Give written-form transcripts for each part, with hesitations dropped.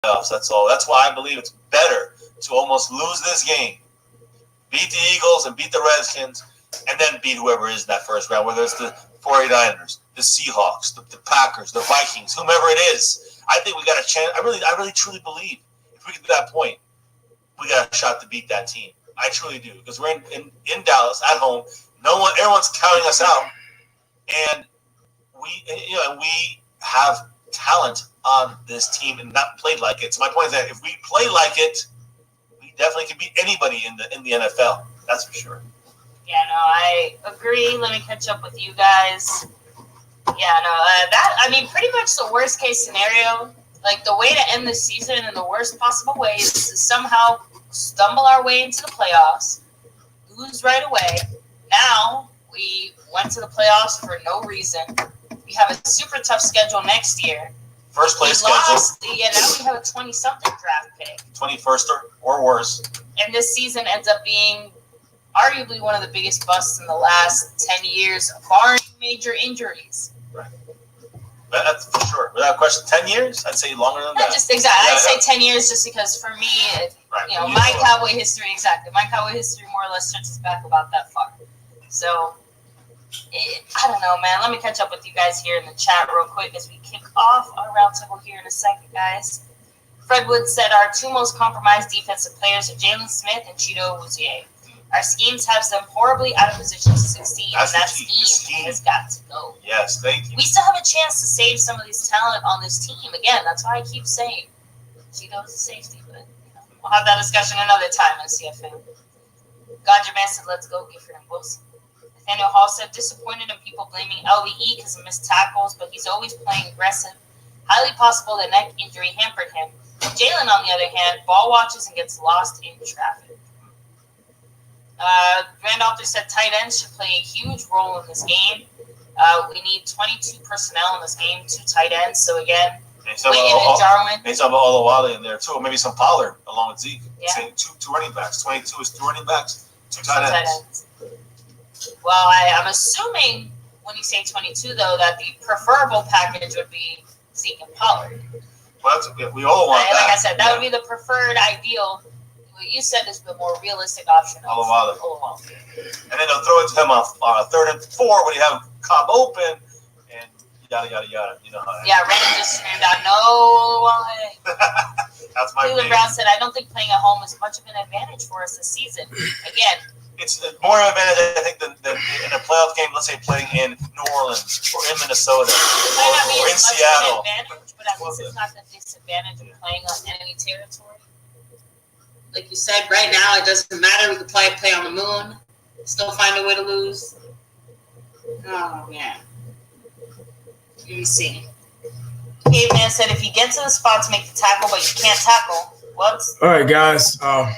playoffs. That's all. That's why I believe it's better to almost lose this game, beat the Eagles and beat the Redskins, and then beat whoever is in that first round, whether it's the 49ers, the Seahawks, the Packers, the Vikings, whomever it is. I think we got a chance. I really truly believe if we get to that point, we got a shot to beat that team. I truly do, because we're in Dallas at home. Everyone's counting us out, and we have talent on this team and not played like it. So my point is that if we play like it, we definitely can beat anybody in the NFL. That's for sure. Yeah, no, I agree. Let me catch up with you guys. Yeah, no, pretty much the worst case scenario, like the way to end the season in the worst possible way is to somehow stumble our way into the playoffs, lose right away. Now we went to the playoffs for no reason. We have a super tough schedule next year. First place schedule. Yeah, now we have a 20-something draft pick. 21st or worse. And this season ends up being arguably one of the biggest busts in the last 10 years, barring major injuries. Right. That's for sure. Without question, 10 years? I'd say longer than that. Just exactly. I'd say 10 years just because for me, my Cowboy history, my Cowboy history more or less stretches back about that far. So, I don't know, man. Let me catch up with you guys here in the chat real quick as we kick off our roundtable here in a second, guys. Fred Wood said our two most compromised defensive players are Jalen Smith and Cheeto Wuzier. Our schemes have them horribly out of position to succeed, and that scheme has got to go. Yes, thank you. We still have a chance to save some of this talent on this team. Again, that's why I keep saying Cheeto's a safety, but we'll have that discussion another time in CFM. Ganja Man said, let's go, Gifford and Wilson. Nathaniel Hall said, disappointed in people blaming LVE because of missed tackles, but he's always playing aggressive. Highly possible the neck injury hampered him. Jalen, on the other hand, ball watches and gets lost in traffic. Randolph said tight ends should play a huge role in this game. We need 22 personnel in this game, 2 tight ends. So again, Clayton and Jarwin. Maybe some Olawale in there too, or maybe some Pollard along with Zeke. Yeah. Two running backs. 22 is 2 running backs, 2 tight ends. Well, I'm assuming when you say 22, though, that the preferable package would be Zeke and Pollard. Well, we all want that. Like I said, that would be the preferred ideal. What you said is the more realistic option. Olawale. And then they'll throw it to him on a 3rd and 4 when you have Cobb open and yada, yada, yada. You know how that is. Randy just screamed out, no way. That's my Cleveland Brown said, I don't think playing at home is much of an advantage for us this season. Again, it's more of an advantage, I think, than in a playoff game, let's say playing in New Orleans or in Minnesota or in Seattle. But at least it's not the disadvantage of playing on enemy territory. Like you said, right now it doesn't matter. We could play on the moon, still find a way to lose. Oh, man. Let me see. Caveman said, if you get to the spot to make the tackle, but you can't tackle, whoops. All right, guys. Well,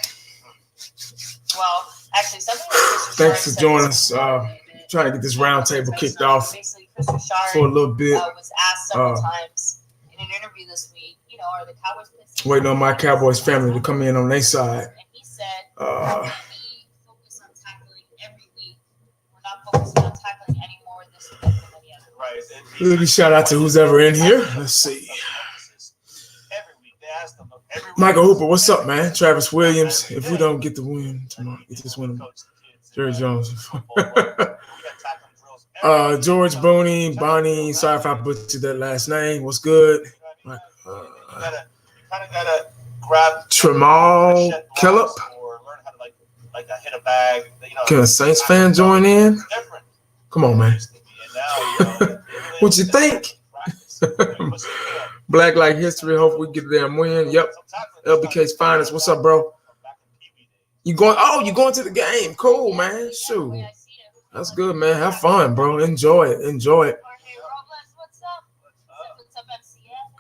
actually, something like thanks for joining us. Trying to get this roundtable kicked off for a little bit. Was asked several times in an interview this week, are the Cowboys waiting on my Cowboys family to come in on their side. And he said, we focus on tackling every week. We're not focusing on tackling any more this week than any other. Right. Let me shout out to who's ever in here. Let's see. Every week they ask them. Michael Hooper, what's up, man? Travis Williams. If we don't get the win tomorrow, just win. Jerry Jones. George Bonnie. Sorry if I butchered that last name. What's good? Gotta grab Tremal Kellop. Or learn how to hit a bag. Can a Saints fan join in? Come on, man. What you think? Black Light History. Hopefully we get a damn win. Yep. LBK's finest. What's up, bro? You going? Oh, you going to the game? Cool, man. Shoot. That's good, man. Have fun, bro. Enjoy it.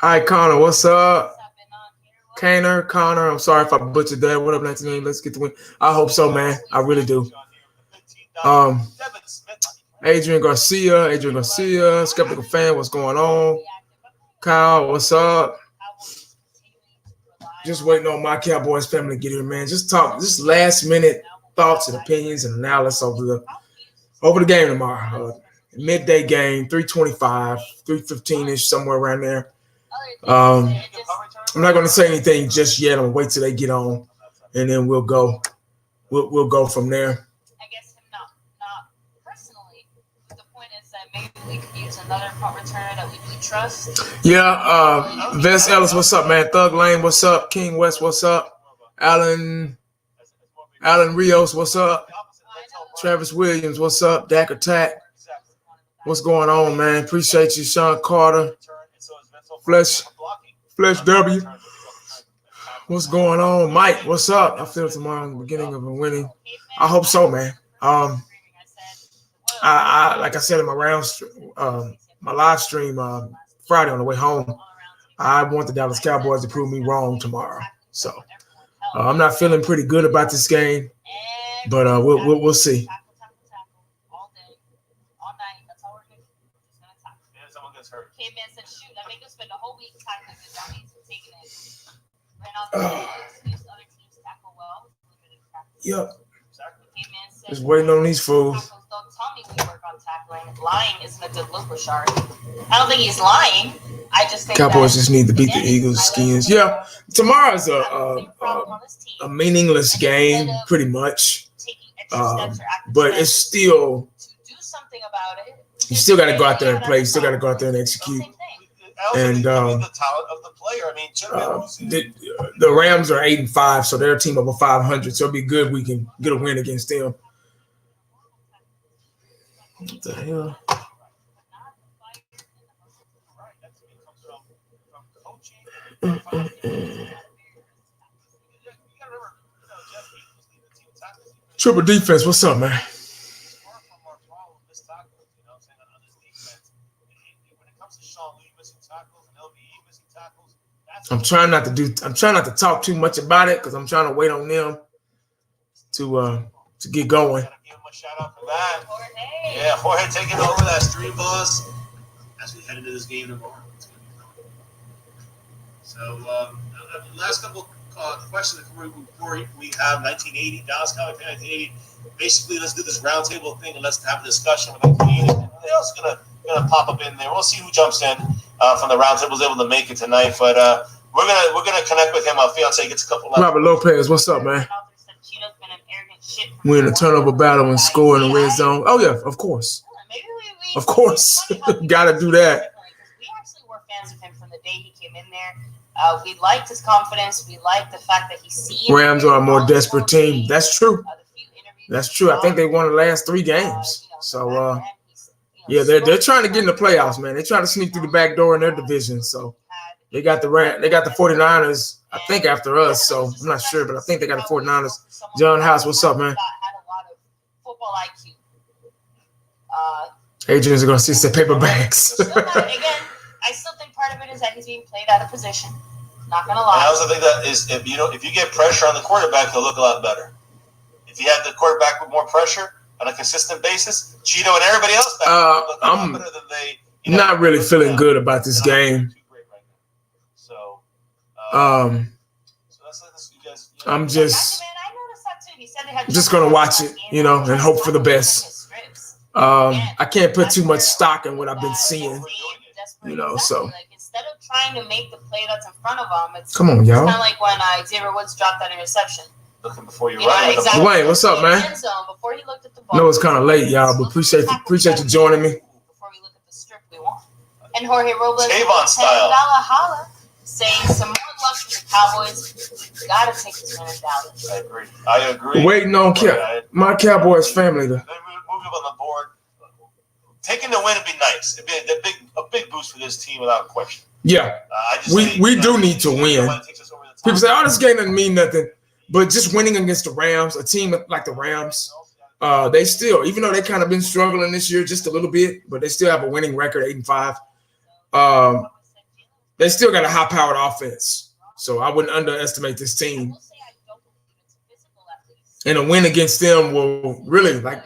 All right, Connor, what's up? Connor, I'm sorry if I butchered that. What up, 19? Let's get the win. I hope so, man. I really do. Adrian Garcia, Skeptical Fan, what's going on? Kyle, what's up? Just waiting on my Cowboys family to get here, man. Just last minute thoughts and opinions and analysis over the game tomorrow. Midday game, 3:25, 3:15-ish, somewhere around there. I'm not going to say anything just yet. I'm going to wait till they get on, and then we'll go. We'll go from there. I guess him not personally. But the point is that maybe we could use another punt returner that we do trust. Yeah, Vince Ellis, what's up, man? Thug Lane, what's up? King West, what's up? Alan Rios, what's up? Travis Williams, what's up? Dak Attack, what's going on, man? Appreciate you, Sean Carter. Flesh W, what's going on? Mike, what's up? I feel tomorrow in the beginning of a winning. I hope so, man. I like I said in my my live stream Friday on the way home, I want the Dallas Cowboys to prove me wrong tomorrow. So I'm not feeling pretty good about this game, but we'll see. K-Man said, shoot, I make us spend a whole week tackling the dummies and taking it. Yep. Just waiting on these fools. Don't tell me we work on tackling. Lying isn't a good look, Rashard. I don't think he's lying. I just think Cowboys just need to beat the Eagles, Skins. Yeah, tomorrow's a meaningless game, pretty much. But it's still. To do something about it. You still got to go out there and play. You still got to go out there and execute. And the talent of the player. I mean, the Rams are 8-5, so they're a team over 500. So it'll be good we can get a win against them. What the hell? Triple defense. What's up, man? I'm trying not to talk too much about it because I'm trying to wait on them to get going. Gotta give him a shout out for that. Yeah, Jorge taking over that stream bus as we head into this game tomorrow. So last couple questions before we have 1980 Dallas Cowboys 1980. Basically, let's do this roundtable thing and let's have a discussion with 1980. What else is gonna pop up in there? We'll see who jumps in from the roundtable is able to make it tonight, but we're gonna connect with him. Our fiance gets a couple. Robert Lopez, what's up, man? We're in a turnover battle and score in the red zone. Oh yeah, of course. Of course, gotta do that. We actually were fans of him from the day he came in there. We liked his confidence. We liked the fact that he's seen. Rams are a more desperate team. That's true. That's true. I think they won the last 3 games. So yeah, they're trying to get in the playoffs, man. They're trying to sneak through the back door in their division. So they got the 49ers, I think, after us. So I'm not sure, but I think they got the 49ers. John House, what's up, man? Adrian's going to see some paper bags. Again, I still think part of it is that he's being played out of position. Not going to lie. I also think that is if you get pressure on the quarterback, he'll look a lot better. If you have the quarterback with more pressure on a consistent basis, Cheeto and everybody else back look a lot better than they. Not really feeling good about this game. So, I'm just gonna watch it, and hope for the best. I can't put too much stock in what I've been seeing, so. Instead of trying to make the play that's in front of them, it's come on, y'all. It's kind of like when Xavier Woods dropped that interception. Looking before you run. Exactly. Dwayne, what's up, man? Before he looked at the ball. No, it's kind of late, y'all, but appreciate you joining me. Before we look at the strip we want. And Jorge Robles, Tavon style. Holla, saying some more luck for the Cowboys. We gotta take this win in Dallas. I agree. Waiting on my Cowboys family to move up on the board. Taking the win would be nice. It'd be a big boost for this team without question. Yeah, we do need to win. People say, "Oh, this game doesn't mean nothing," but just winning against the Rams, a team like the Rams, they still, even though they kind of been struggling this year just a little bit, but they still have a winning record, 8-5. They still got a high-powered offense, so I wouldn't underestimate this team. And a win against them will really my.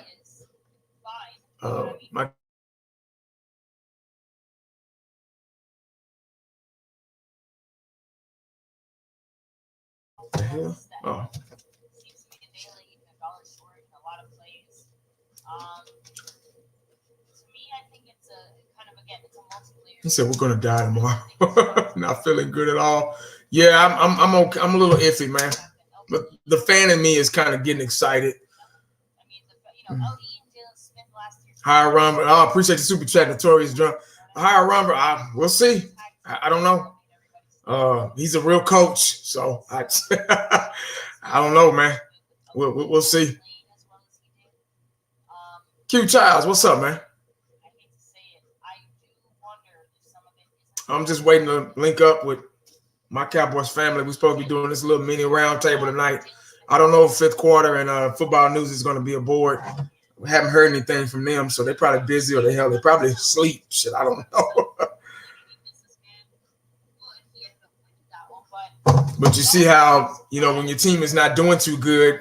The hell? Oh. Seems to be a daily $1 short in a lot of plays. To me, I think it's a kind of a again, it's a multiple year. He said we're gonna die tomorrow. Not feeling good at all. Yeah, I'm okay. I'm a little iffy, man. But the fan in me is kind of getting excited. I mean, LE and Jalen Smith last year. Higher Rumble. Oh, appreciate the super chat, Notorious Drunk. Higher Rumble. We'll see. I don't know. He's a real coach, so I don't know, man. We'll see. Q Childs, what's up, man? I'm just waiting to link up with my Cowboys family. We're supposed to be doing this little mini roundtable tonight. I don't know if fifth quarter and football news is going to be aboard. We haven't heard anything from them, so they're probably busy or they probably asleep. Shit, I don't know. But you see how, when your team is not doing too good,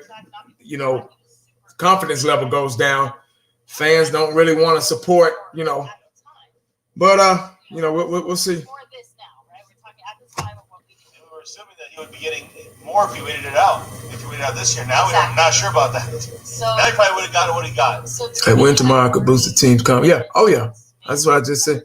confidence level goes down. Fans don't really want to support, But, we'll see. We're assuming that he would be getting more if he waited it out. If he waited out this year. Now we're not sure about that. So, now he probably would have gotten what he got. Hey, win tomorrow could boost the team's confidence. Yeah. Oh, yeah. That's what I just said.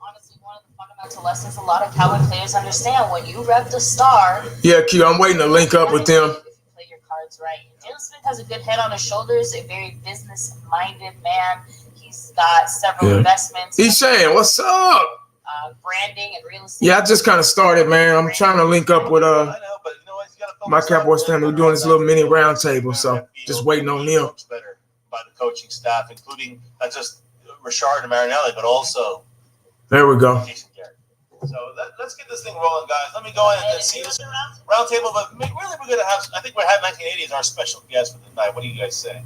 Honestly, one of the fundamental lessons a lot of Cowboy players understand when you rep the star. Yeah, Q, I'm waiting to link up with them. If you play your cards right. Jalen Smith has a good head on his shoulders, a very business-minded man. He's got several investments. He's saying, what's up? Branding and real estate. Yeah, I just kind of started, man. I'm trying to link up with my Cowboys family. We're doing this little mini round table, so just waiting on them. Better by the coaching staff, including not just Richard and Marinelli, but also there we go. So let's get this thing rolling, guys. Let me go in and see this round table. But really, we're going to have, I think we're having 1980 as our special guest for the night. What do you guys say?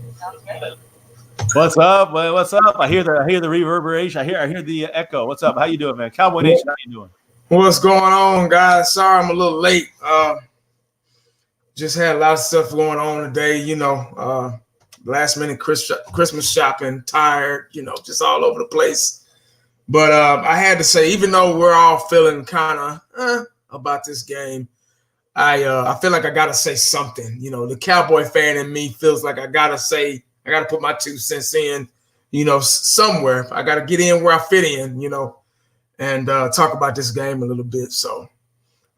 What's up? What's up? I hear the reverberation. I hear the echo. What's up? How you doing, man? Cowboy Nation, how you doing? What's going on, guys? Sorry I'm a little late. Just had a lot of stuff going on today, last minute Christmas shopping, tired, just all over the place. But I had to say, even though we're all feeling kind of about this game, I feel like I got to say something. The Cowboy fan in me feels like I got to put my 2 cents in, somewhere. I got to get in where I fit in, and talk about this game a little bit. So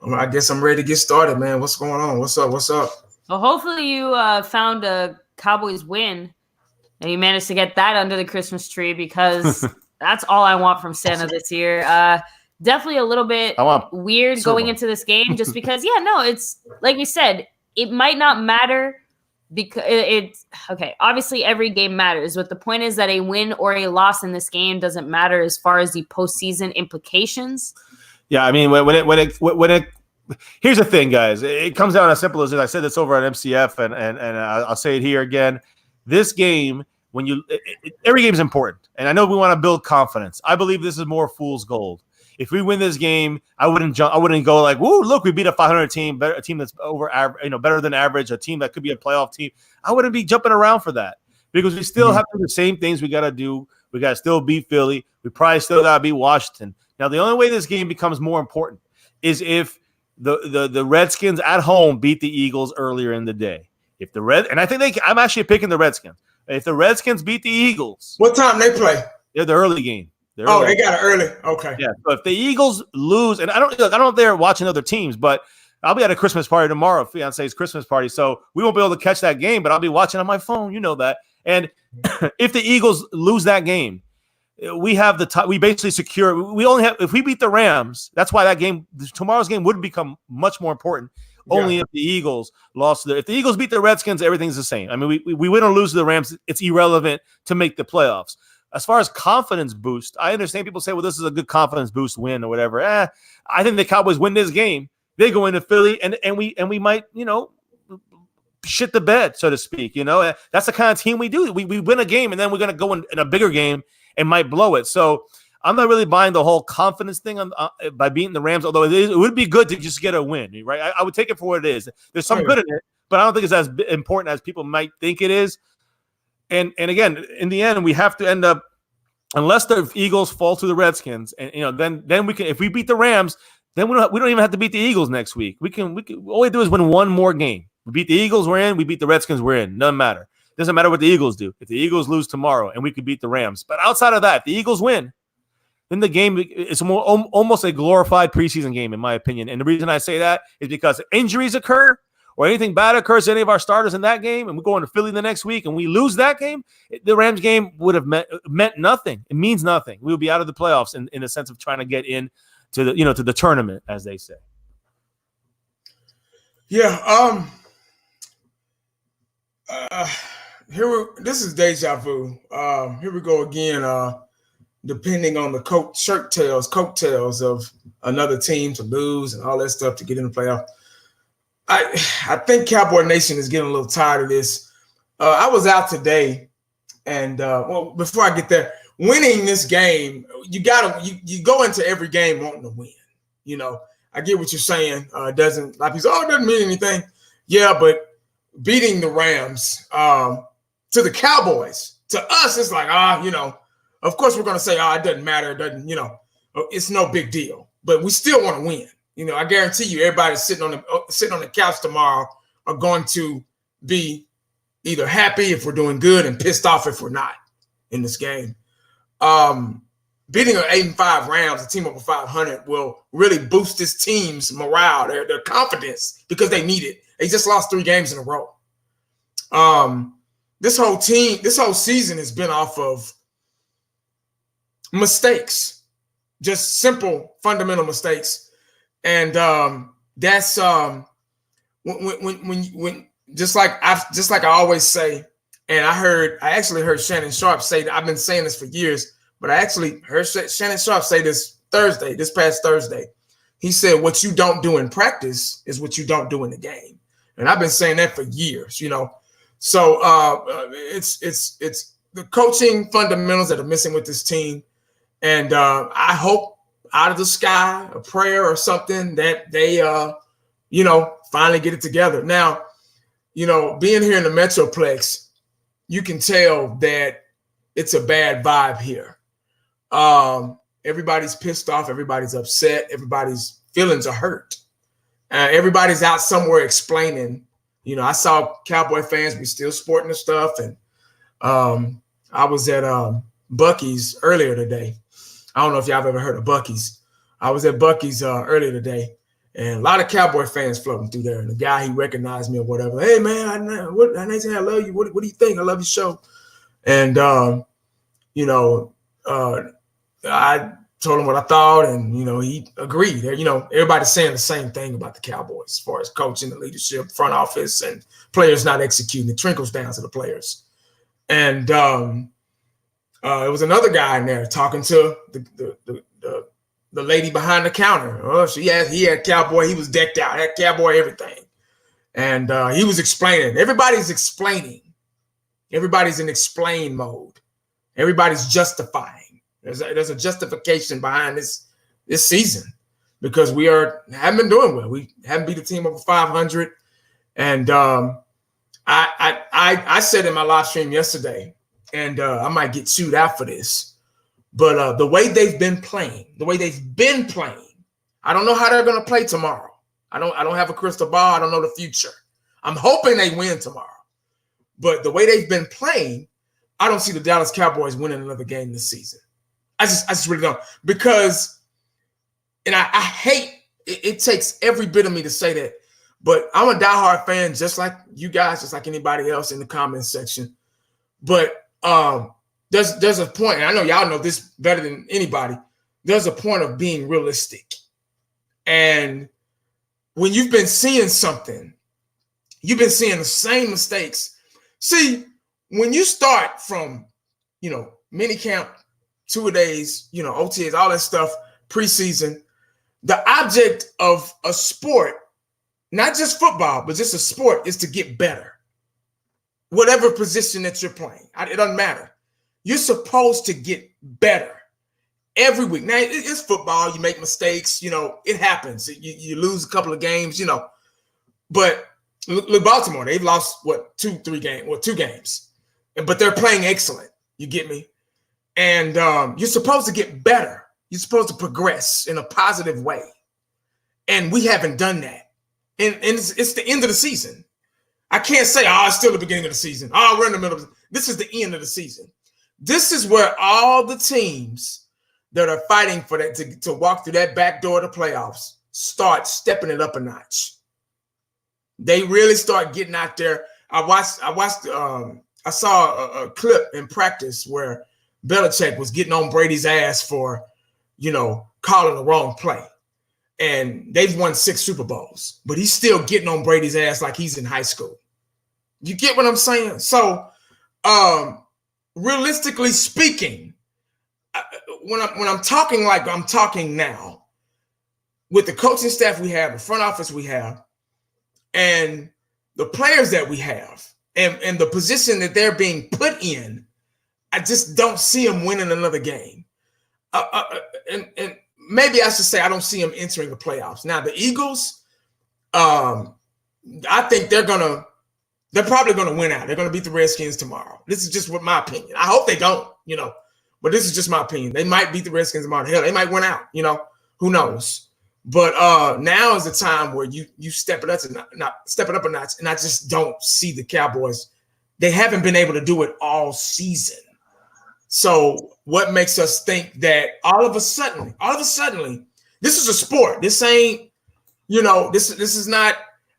I guess I'm ready to get started, man. What's going on? What's up? Well, hopefully you found a Cowboys win and you managed to get that under the Christmas tree because that's all I want from Santa this year. Definitely a little bit weird going into this game just because, it's like we said, it might not matter because it's okay. Obviously, every game matters, but the point is that a win or a loss in this game doesn't matter as far as the postseason implications. Yeah, I mean, when it here's the thing, guys. It comes down as simple as this. I said this over at MCF, and I'll say it here again. This game, every game is important, and I know we want to build confidence. I believe this is more fool's gold. If we win this game, I wouldn't go like, "Woo, look, we beat a 500 team, a team that's over average, better than average, a team that could be a playoff team." I wouldn't be jumping around for that because we still have to do the same things we got to do. We got to still beat Philly. We probably still got to beat Washington. Now, the only way this game becomes more important is if the Redskins at home beat the Eagles earlier in the day. And I think I'm actually picking the Redskins. If the Redskins beat the Eagles, what time they play? They're the early game. They got it early. Okay. Yeah. So if the Eagles lose, and I don't know if they're watching other teams, but I'll be at a Christmas party tomorrow, fiance's Christmas party. So we won't be able to catch that game, but I'll be watching on my phone. You know that. And if the Eagles lose that game, we have we basically secure. We only have, if we beat the Rams, that's why that game, tomorrow's game would become much more important. Only if the Eagles lost. If the Eagles beat the Redskins, everything's the same. I mean, we win or lose to the Rams, it's irrelevant to make the playoffs. As far as confidence boost, I understand people say, well, this is a good confidence boost win or whatever. I think the Cowboys win this game. They go into Philly and we might, shit the bed, so to speak. That's the kind of team we do. We win a game and then we're going to go in a bigger game and might blow it. So I'm not really buying the whole confidence thing by beating the Rams, although it would be good to just get a win, right? I would take it for what it is. There's some good in it, but I don't think it's as important as people might think it is. And again, in the end, we have to end up, unless the Eagles fall to the Redskins, and then we can. If we beat the Rams, then we don't even have to beat the Eagles next week. We can all we do is win one more game. We beat the Eagles, we're in. We beat the Redskins, we're in. Doesn't matter. doesn't matter what the Eagles do. If the Eagles lose tomorrow and we could beat the Rams, but outside of that, if the Eagles win, then the game is almost a glorified preseason game, in my opinion. And the reason I say that is because injuries occur or anything bad occurs to any of our starters in that game, and we go into Philly the next week and we lose that game, the Rams game would have meant nothing. It means nothing. We would be out of the playoffs in the sense of trying to get in to the to the tournament, as they say. Yeah. This is deja vu. Here we go again. Depending on the coattails of another team to lose and all that stuff to get in the playoff. I think Cowboy Nation is getting a little tired of this. I was out today, and before I get there, winning this game, you go into every game wanting to win. You know, I get what you're saying. It doesn't mean anything. Yeah, but beating the Rams to the Cowboys, to us, it's like, of course we're going to say, it doesn't matter. It doesn't, it's no big deal. But we still want to win. I guarantee you everybody sitting on the couch tomorrow are going to be either happy if we're doing good and pissed off if we're not in this game. Beating an 8-5 Rams, a team over 500, will really boost this team's morale, their confidence, because they need it. They just lost 3 games in a row. This whole season has been off of mistakes, just simple, fundamental mistakes. And that's when just like I always say, and I actually heard Shannon Sharp say that. I've been saying this for years, but I actually heard Shannon Sharp say this past Thursday. He said, "What you don't do in practice is what you don't do in the game." And I've been saying that for years, So it's the coaching fundamentals that are missing with this team, and I hope out of the sky, a prayer or something, that they, finally get it together. Now, being here in the Metroplex, you can tell that it's a bad vibe here. Everybody's pissed off. Everybody's upset. Everybody's feelings are hurt. Everybody's out somewhere explaining. I saw Cowboy fans be still sporting the stuff. And I was at Buc-ee's earlier today. I don't know if y'all have ever heard of Buc-ee's. I was at Buc-ee's earlier today, and a lot of Cowboy fans floating through there. And the guy, he recognized me or whatever. Hey, man, I love you. What do you think? I love your show. And, I told him what I thought, and, he agreed. Everybody's saying the same thing about the Cowboys as far as coaching, the leadership, front office, and players not executing. It trickles down to the players. And it was another guy in there talking to the lady behind the counter. Oh, he had Cowboy. He was decked out, had Cowboy everything. And he was explaining. Everybody's explaining. Everybody's in explain mode. Everybody's justifying. There's a justification behind this season because we haven't been doing well. We haven't beat a team over 500. And I said in my live stream yesterday, and I might get chewed out for this, but the way they've been playing, I don't know how they're going to play tomorrow. I don't have a crystal ball. I don't know the future. I'm hoping they win tomorrow. But the way they've been playing, I don't see the Dallas Cowboys winning another game this season. I just really don't. Because, and I hate, it takes every bit of me to say that, but I'm a diehard fan just like you guys, just like anybody else in the comments section. But there's a point, and I know y'all know this better than anybody. There's a point of being realistic. And when you've been seeing something, you've been seeing the same mistakes. See, when you start from, mini camp, 2-a-days, OTAs, all that stuff, preseason, the object of a sport, not just football, but just a sport, is to get better. Whatever position that you're playing, it doesn't matter. You're supposed to get better every week. Now, it's football. You make mistakes. It happens. You lose a couple of games, But look, Baltimore, they've lost, 2 games. But they're playing excellent. You get me? And you're supposed to get better. You're supposed to progress in a positive way. And we haven't done that. And it's the end of the season. I can't say, it's still the beginning of the season. We're in the middle of this is the end of the season. This is where all the teams that are fighting for that to walk through that back door of the playoffs start stepping it up a notch. They really start getting out there. I saw a clip in practice where Belichick was getting on Brady's ass for, calling the wrong play. And they've won 6 Super Bowls, but he's still getting on Brady's ass like he's in high school. You get what I'm saying? So, realistically speaking, when I'm talking like I'm talking now, with the coaching staff we have, the front office we have, and the players that we have, and the position that they're being put in, I just don't see them winning another game. And maybe I should say I don't see them entering the playoffs. Now, the Eagles, I think they're probably going to win out. They're going to beat the Redskins tomorrow. This is just what my opinion. I hope they don't, but this is just my opinion. They might beat the Redskins tomorrow. Hell, they might win out, who knows? But now is the time where you step it up a notch, and I just don't see the Cowboys. They haven't been able to do it all season. So what makes us think that all of a sudden, this is a sport. This ain't, this is not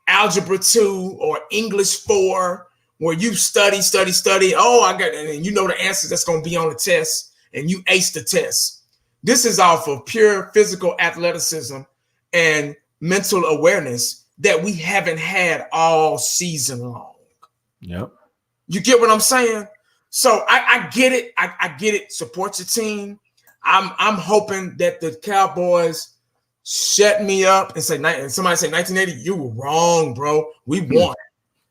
Algebra 2 or English 4 where you study. And the answers that's going to be on the test and you ace the test. This is off of pure physical athleticism and mental awareness that we haven't had all season long. Yep. You get what I'm saying? So I get it. I get it. Support your team. I'm hoping that the Cowboys shut me up and somebody say 1980, you were wrong, bro. We won.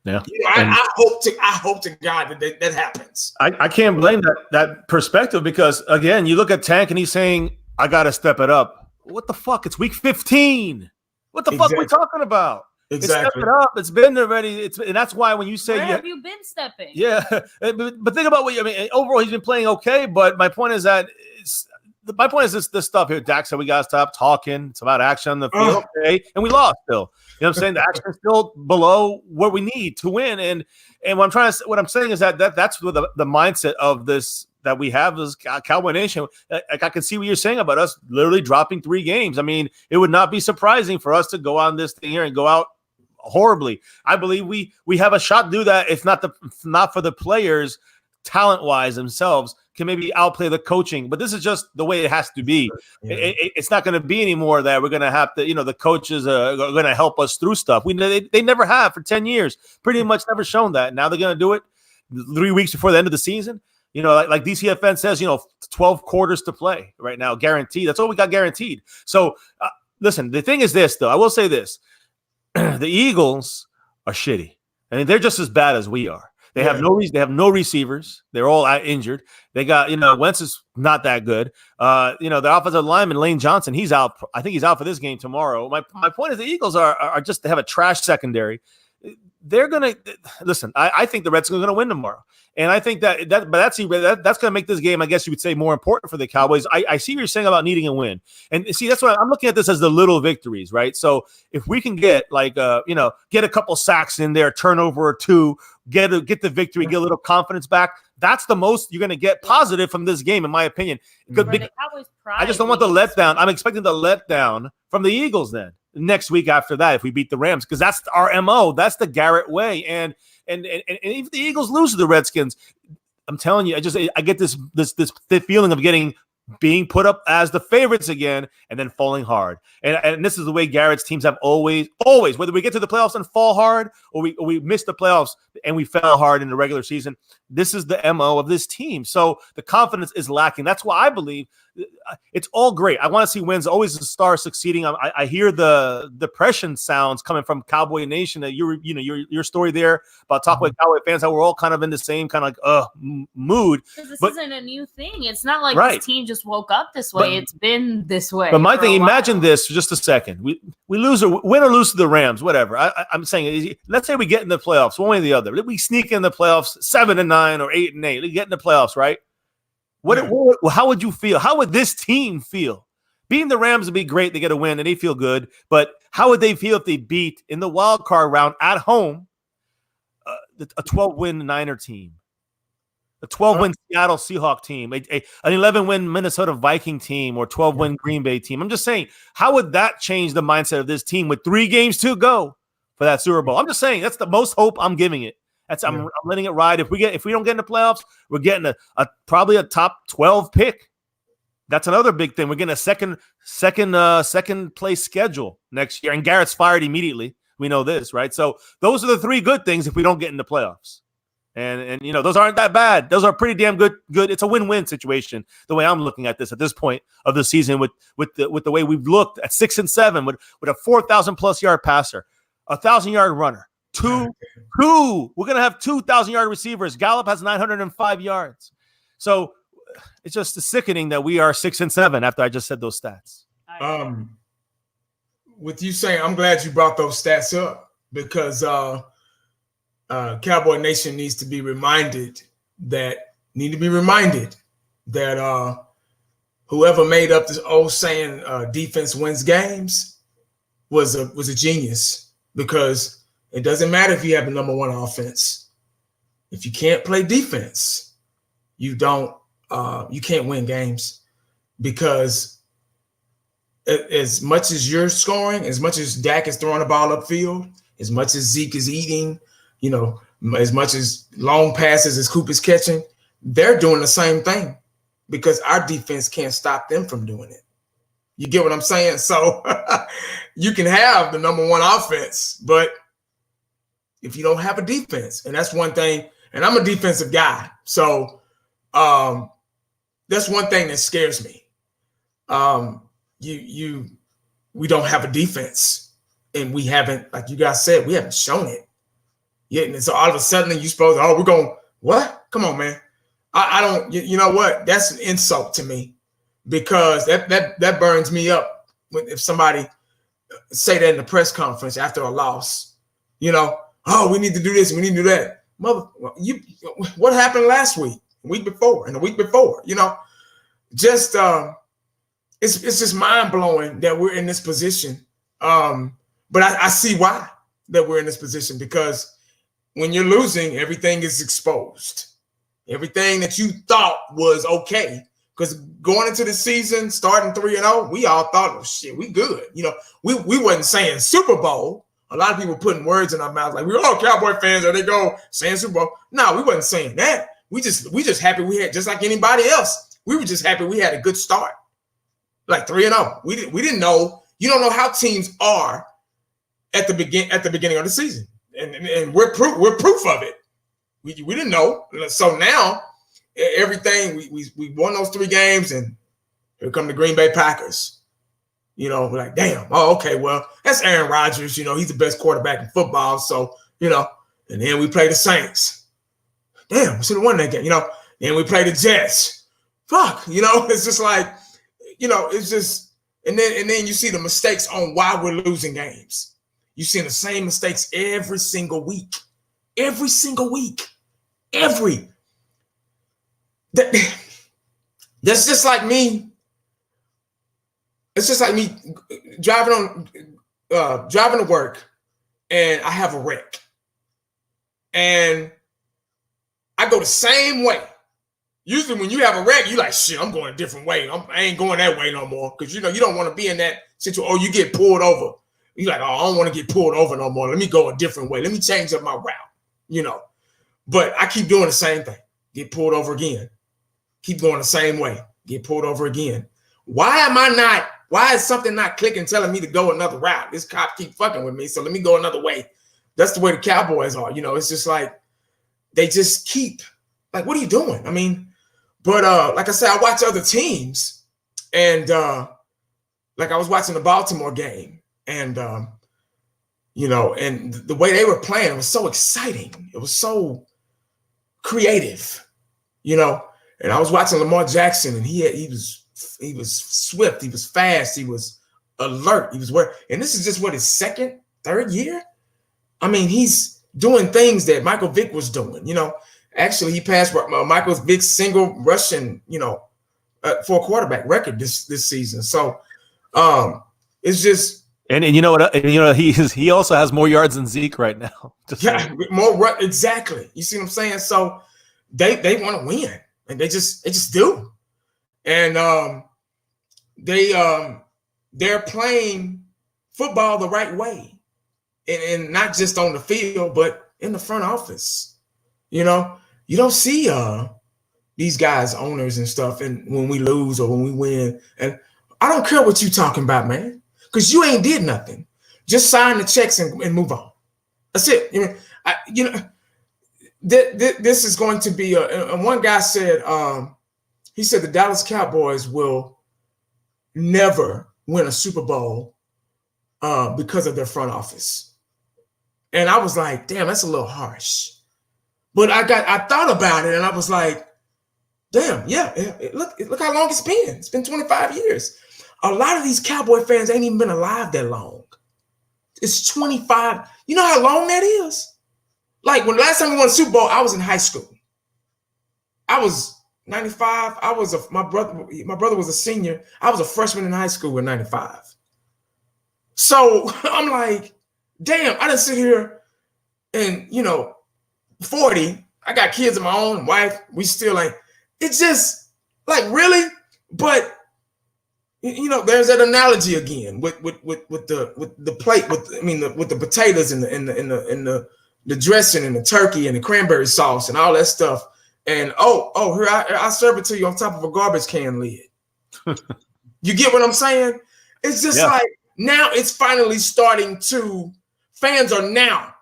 Yeah. I hope to God that happens. I can't blame that perspective because again, you look at Tank and he's saying, I gotta step it up. What the fuck? It's week 15. What the fuck are we talking about? Exactly. It's stepping up. It's been already. And that's why when you say, where have you been stepping? Yeah, but think about overall, he's been playing okay. But my point is this stuff here. Dak said we gotta stop talking. It's about action on the field, okay? And we lost still. You know what I'm saying? The action is still below what we need to win. And what I'm saying is that's what the mindset of this that we have as Cowboy Nation. Like I can see what you're saying about us literally dropping 3 games. I mean, it would not be surprising for us to go on this thing here and go out horribly. I believe we have a shot to do that. If not for the players, talent-wise themselves can maybe outplay the coaching. But this is just the way it has to be. Yeah. It's not going to be anymore that we're going to have to, the coaches are going to help us through stuff. They never have for 10 years. Pretty much never shown that. Now they're going to do it 3 weeks before the end of the season. Like DCFN says, 12 quarters to play right now, guaranteed. That's all we got guaranteed. So, listen, the thing is this, though. I will say this. The Eagles are shitty. I mean, they're just as bad as we are. They have no receivers. They're all injured. They got, Wentz is not that good. The offensive lineman, Lane Johnson, he's out. I think he's out for this game tomorrow. My point is the Eagles are just, they have a trash secondary. They're going to listen. I think the Redskins are going to win tomorrow. And I think that's going to make this game, I guess you would say, more important for the Cowboys. I see what you're saying about needing a win. And see, that's why I'm looking at this as the little victories, right? So if we can get get a couple sacks in there, turnover or 2, get the victory, get a little confidence back, that's the most you're going to get positive from this game, in my opinion. I just don't want the letdown. I'm expecting the letdown from the Eagles then next week after that if we beat the Rams, because that's our MO. That's the Garrett way. And if the Eagles lose to the Redskins, I'm telling you, I get this feeling of being put up as the favorites again and then falling hard. And this is the way Garrett's teams have always, whether we get to the playoffs and fall hard or we miss the playoffs and we fell hard in the regular season, this is the MO of this team. So the confidence is lacking. That's why I believe it's all great. I want to see wins, always the star succeeding. I hear the depression sounds coming from Cowboy Nation. That your story there about talking with Cowboy fans, how we're all kind of in the same kind of mood. Because this isn't a new thing. It's not like this team just woke up this way. It's been this way. But my thing, imagine this for just a second. We lose or win or lose to the Rams, whatever. I'm saying, let's say we get in the playoffs, one way or the other. We sneak in the playoffs 7-9 or 8-8. We get in the playoffs, right? How would you feel? How would this team feel? Beating the Rams would be great. They get a win and they feel good. But how would they feel if they beat in the wild card round at home a 12-win Niner team, a 12-win Seattle Seahawk team, an 11-win Minnesota Viking team, or 12-win Green Bay team. I'm just saying, how would that change the mindset of this team with 3 games to go for that Super Bowl? I'm just saying that's the most hope I'm giving it. I'm letting it ride. If we don't get in the playoffs, we're getting probably a top 12 pick. That's another big thing. We're getting a second place schedule next year, and Garrett's fired immediately. We know this, right? So those are the 3 good things if we don't get in the playoffs. And those aren't that bad. Those are pretty damn good. It's a win-win situation the way I'm looking at this point of the season with the way we've looked at 6 and 7 with a 4,000+ yard passer, 1,000-yard runner. Two. We're gonna have 2,000-yard receivers. Gallup has 905 yards. So it's just sickening that we are 6 and 7 after I just said those stats. With you saying, I'm glad you brought those stats up because Cowboy Nation needs to be reminded that whoever made up this old saying, defense wins games, was a genius, because it doesn't matter if you have the number 1 offense. If you can't play defense, you can't win games, because as much as you're scoring, as much as Dak is throwing the ball upfield, as much as Zeke is eating, as much as long passes as Coop is catching, they're doing the same thing, because our defense can't stop them from doing it. You get what I'm saying? So you can have the number 1 offense, but if you don't have a defense, and that's one thing, and I'm a defensive guy, so that's one thing that scares me. We don't have a defense, and we haven't, like you guys said, we haven't shown it yet. And so all of a sudden you suppose, we're going, what? Come on, man. I don't, you know what? That's an insult to me, because that burns me up if somebody say that in the press conference after a loss, we need to do this, we need to do that. What happened last week, week before, and the week before? Just it's just mind blowing that we're in this position. But I see why that we're in this position, because when you're losing, everything is exposed. Everything that you thought was okay, because going into the season, starting 3-0, we all thought, oh shit, we good. We wasn't saying Super Bowl. A lot of people putting words in our mouths like, we're all Cowboy fans, or they go saying Super Bowl. No, we wasn't saying that. We just happy we had, just like anybody else, we were just happy we had a good start. Like 3-0. We didn't know. You don't know how teams are at the beginning of the season. And we're proof of it. We didn't know. So now everything, we won those 3 games, and here come the Green Bay Packers. We're like, damn, oh, okay, well, that's Aaron Rodgers, he's the best quarterback in football. So, and then we play the Saints. Damn, we should have won that game. Then we play the Jets. Fuck, it's just like, it's just, and then you see the mistakes on why we're losing games. You see the same mistakes every single week. Every single week. That's just like me. It's just like me driving to work, and I have a wreck. And I go the same way. Usually when you have a wreck, you like, shit, I'm going a different way. I ain't going that way no more. Because, you don't want to be in that situation. Or you get pulled over. You're like, oh, I don't want to get pulled over no more. Let me go a different way. Let me change up my route, But I keep doing the same thing. Get pulled over again. Keep going the same way. Get pulled over again. Why is something not clicking, telling me to go another route? This cop keep fucking with me, so let me go another way. That's the way the Cowboys are. It's just like they just keep, like, what are you doing? I mean, but like I said, I watch other teams, and like I was watching the Baltimore game, and and the way they were playing was so exciting. It was so creative, And I was watching Lamar Jackson, and he was swift, he was fast, he was alert, he was and this is just his 2nd, 3rd year. I mean, he's doing things that Michael Vick was doing. Actually, he passed Michael Vick's single rushing, for a quarterback record this season. So it's just And you know what? He also has more yards than Zeke right now. More exactly. You see what I'm saying? So they want to win, and they just do. And they're playing football the right way, and not just on the field, but in the front office. You don't see these guys, owners and stuff, and when we lose or when we win, and I don't care what you talking about, man, because you ain't did nothing. Just sign the checks and move on. That's it. This is going to be and one guy said, he said the Dallas Cowboys will never win a Super Bowl because of their front office. And I was like, damn, that's a little harsh. But I thought about it and I was like, damn, yeah, look how long it's been. It's been 25 years. A lot of these Cowboy fans ain't even been alive that long. It's 25. You know how long that is? Like when last time we won a Super Bowl, I was in high school. I was 95. My brother was a senior. I was a freshman in high school in 95. So I'm like, damn, I didn't sit here and 40. I got kids of my own, wife. We still ain't. It's just like really, but there's that analogy again with the plate with the potatoes and the dressing and the turkey and the cranberry sauce and all that stuff. And here I serve it to you on top of a garbage can lid. You get what I'm saying? It's just like now it's finally starting to. Fans are now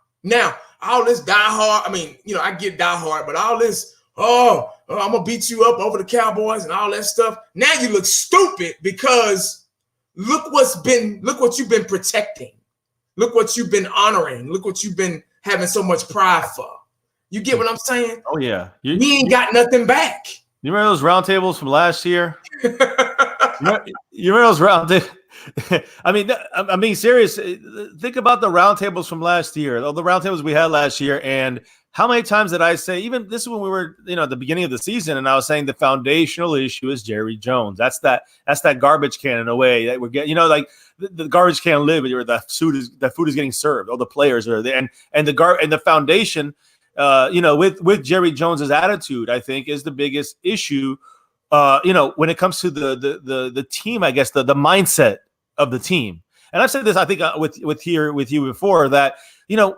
all this diehard. I mean, I get diehard, but all this. I'm gonna beat you up over the Cowboys and all that stuff. Now you look stupid because look what you've been protecting. Look what you've been honoring. Look what you've been having so much pride for. You get what I'm saying? Oh yeah. We ain't got nothing back. You remember those roundtables from last year? You remember those roundtables? I'm being serious. Think about the roundtables from last year, the roundtables we had last year, and how many times did I say, even this is when we were, at the beginning of the season, and I was saying the foundational issue is Jerry Jones. That's that garbage can in a way that we're getting, like the garbage can lid where the food is getting served, all the players are there, and the foundation, with Jerry Jones's attitude, I think is the biggest issue. When it comes to the team, I guess the mindset of the team. And I've said this, I think, with you before that,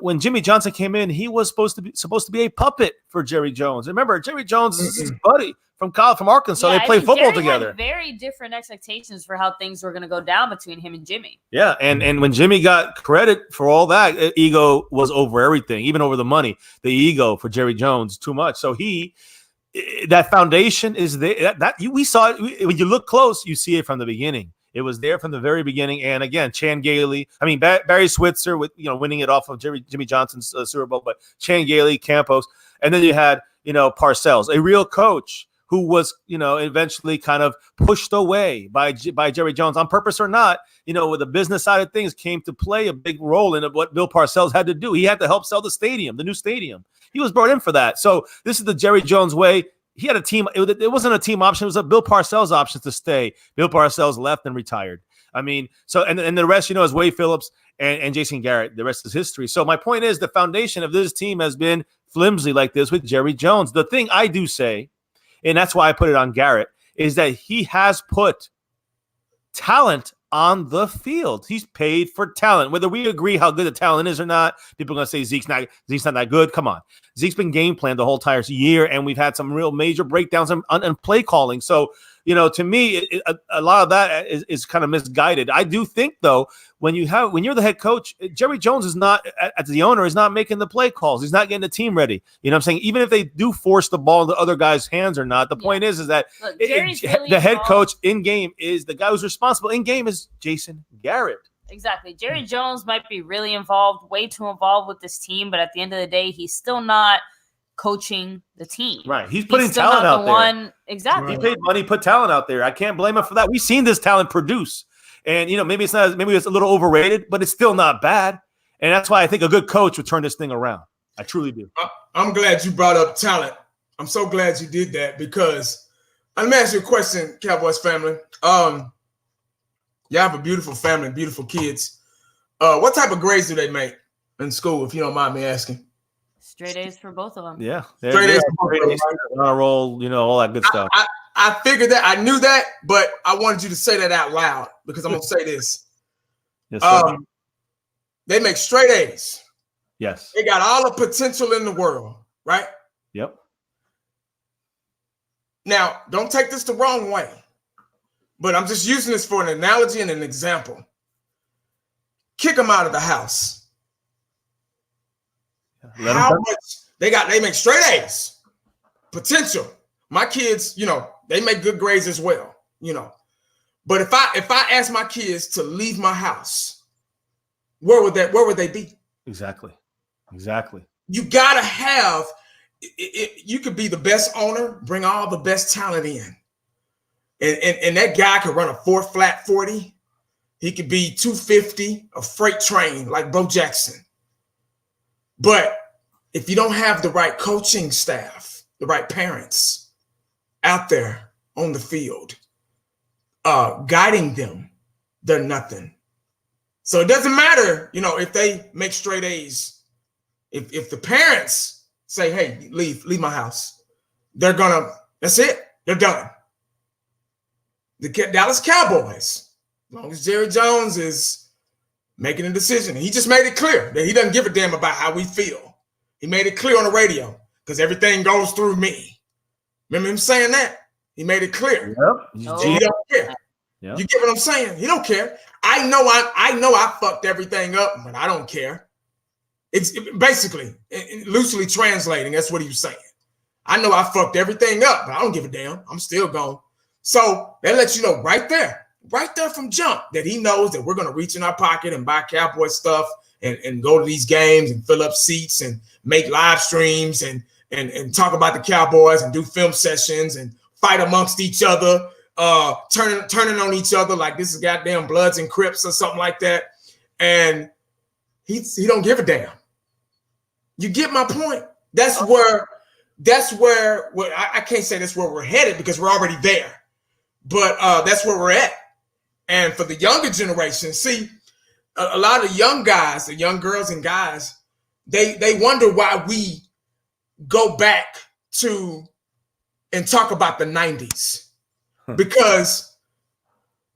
when Jimmy Johnson came in, he was supposed to be a puppet for Jerry Jones. Remember, Jerry Jones is his buddy from Arkansas. They played football together. Had very different expectations for how things were going to go down between him and Jimmy. Yeah, and when Jimmy got credit for all that, ego was over everything, even over the money. The ego for Jerry Jones too much. So that foundation is there. We saw it when you look close. You see it from the beginning. It was there from the very beginning. And again, Chan Gailey, Barry Switzer with, winning it off of Jimmy Johnson's Super Bowl, but Chan Gailey, Campos. And then you had, Parcells, a real coach who was, eventually kind of pushed away by Jerry Jones on purpose or not, with the business side of things came to play a big role in what Bill Parcells had to do. He had to help sell the new stadium. He was brought in for that. So this is the Jerry Jones way. He had a team. It wasn't a team option. It was a Bill Parcells option to stay. Bill Parcells left and retired. And the rest, is Wade Phillips and Jason Garrett. The rest is history. So my point is the foundation of this team has been flimsy like this with Jerry Jones. The thing I do say, and that's why I put it on Garrett, is that he has put talent on the field. He's paid for talent. Whether we agree how good the talent is or not, people are going to say Zeke's not that good. Come on. Zeke's been game planned the whole entire year, and we've had some real major breakdowns on play calling. So, to me, a lot of that is kind of misguided. I do think, though, when you're the head coach, Jerry Jones is not, as the owner, is not making the play calls. He's not getting the team ready. You know what I'm saying? Even if they do force the ball into other guys' hands or not, the point is that the head coach in game is the guy who's responsible in game is Jason Garrett. Exactly. Jerry Jones might be really involved, way too involved with this team, but at the end of the day, he's still not coaching the team. Right. He's putting talent out there. Exactly. He paid money, put talent out there. I can't blame him for that. We've seen this talent produce. And, maybe it's a little overrated, but it's still not bad. And that's why I think a good coach would turn this thing around. I truly do. I'm glad you brought up talent. I'm so glad you did that because let me ask you a question, Cowboys family. You have a beautiful family, beautiful kids. What type of grades do they make in school, if you don't mind me asking? Straight A's for both of them. Yeah. Straight A's for both of them. On a roll, all that good stuff. I figured that. I knew that, but I wanted you to say that out loud because I'm going to say this. Yes, sir. They make straight A's. Yes. They got all the potential in the world, right? Yep. Now, don't take this the wrong way, but I'm just using this for an analogy and an example. Kick them out of the house. How much they make straight A's, potential. My kids, they make good grades as well, But if I ask my kids to leave my house, where would they be? Exactly. You gotta have. You could be the best owner, bring all the best talent in, and that guy could run a 4-flat 40. He could be 250, a freight train like Bo Jackson. But if you don't have the right coaching staff, the right parents out there on the field, guiding them, they're nothing. So it doesn't matter, if they make straight A's. If the parents say, hey, leave my house, that's it. They're done. The Dallas Cowboys, as long as Jerry Jones is making a decision, he just made it clear that he doesn't give a damn about how we feel. He made it clear on the radio because everything goes through me. Remember him saying that? He made it clear. Yep. He don't care. Yep. You get what I'm saying? He don't care. I know I fucked everything up, but I don't care. It's basically, loosely translating, that's what he was saying. I know I fucked everything up, but I don't give a damn. I'm still going. So that lets you know right there from jump that he knows that we're going to reach in our pocket and buy Cowboy stuff and go to these games and fill up seats and make live streams and talk about the Cowboys and do film sessions and fight amongst each other, turning on each other like this is goddamn Bloods and Crips or something like that. And he don't give a damn. You get my point? That's where I can't say that's where we're headed because we're already there. But that's where we're at. And for the younger generation, see, a lot of young guys, the young girls and guys, they wonder why we go back to and talk about the 90s. Because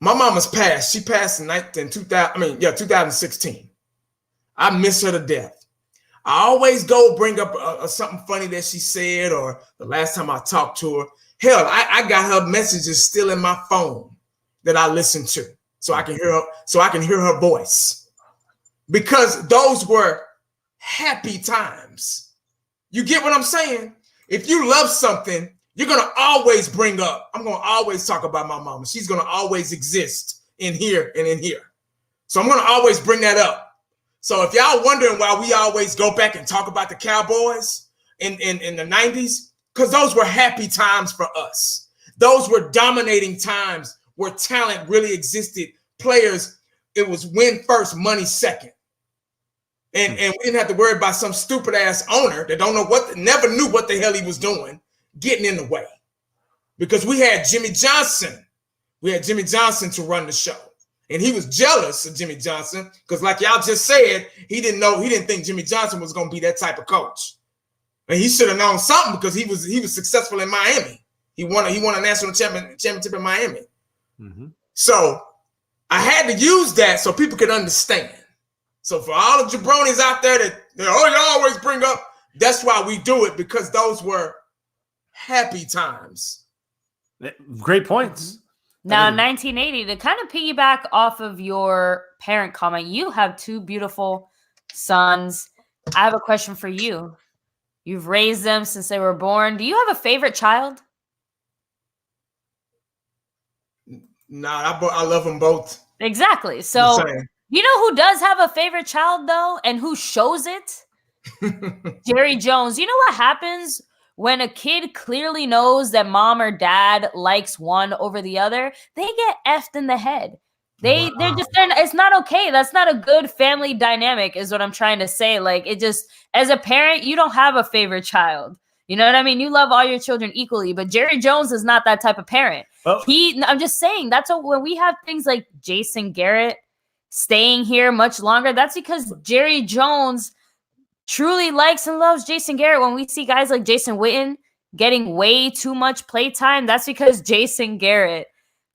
my mama's passed. She passed in 2016. I miss her to death. I always go bring up something funny that she said or the last time I talked to her. Hell, I got her messages still in my phone that I listen to so I can hear her voice. Because those were happy times. You get what I'm saying? If you love something, you're going to always bring up, I'm going to always talk about my mama. She's going to always exist in here and in here. So I'm going to always bring that up. So if y'all wondering why we always go back and talk about the Cowboys in the 90s, because those were happy times for us. Those were dominating times where talent really existed. Players, it was win first, money second. And we didn't have to worry about some stupid ass owner that never knew what the hell he was doing, getting in the way. Because we had Jimmy Johnson. We had Jimmy Johnson to run the show. And he was jealous of Jimmy Johnson because, like y'all just said, he didn't think Jimmy Johnson was going to be that type of coach. And he should have known something because he was successful in Miami. He won a national championship in Miami. Mm-hmm. So I had to use that so people could understand. So for all the jabronis out there that you always bring up, that's why we do it, because those were happy times. Great points. Now, 1980, to kind of piggyback off of your parent comment, you have two beautiful sons. I have a question for you. You've raised them since they were born. Do you have a favorite child? Nah, I love them both. Exactly. So, you know who does have a favorite child, though, and who shows it? Jerry Jones. You know what happens when a kid clearly knows that mom or dad likes one over the other? They get effed in the head. It's not okay. That's not a good family dynamic, is what I'm trying to say. Like, it just, as a parent, you don't have a favorite child. You know what I mean? You love all your children equally, but Jerry Jones is not that type of parent. I'm just saying, when we have things like Jason Garrett staying here much longer. That's because Jerry Jones truly likes and loves Jason Garrett. When we see guys like Jason Witten getting way too much play time, that's because Jason Garrett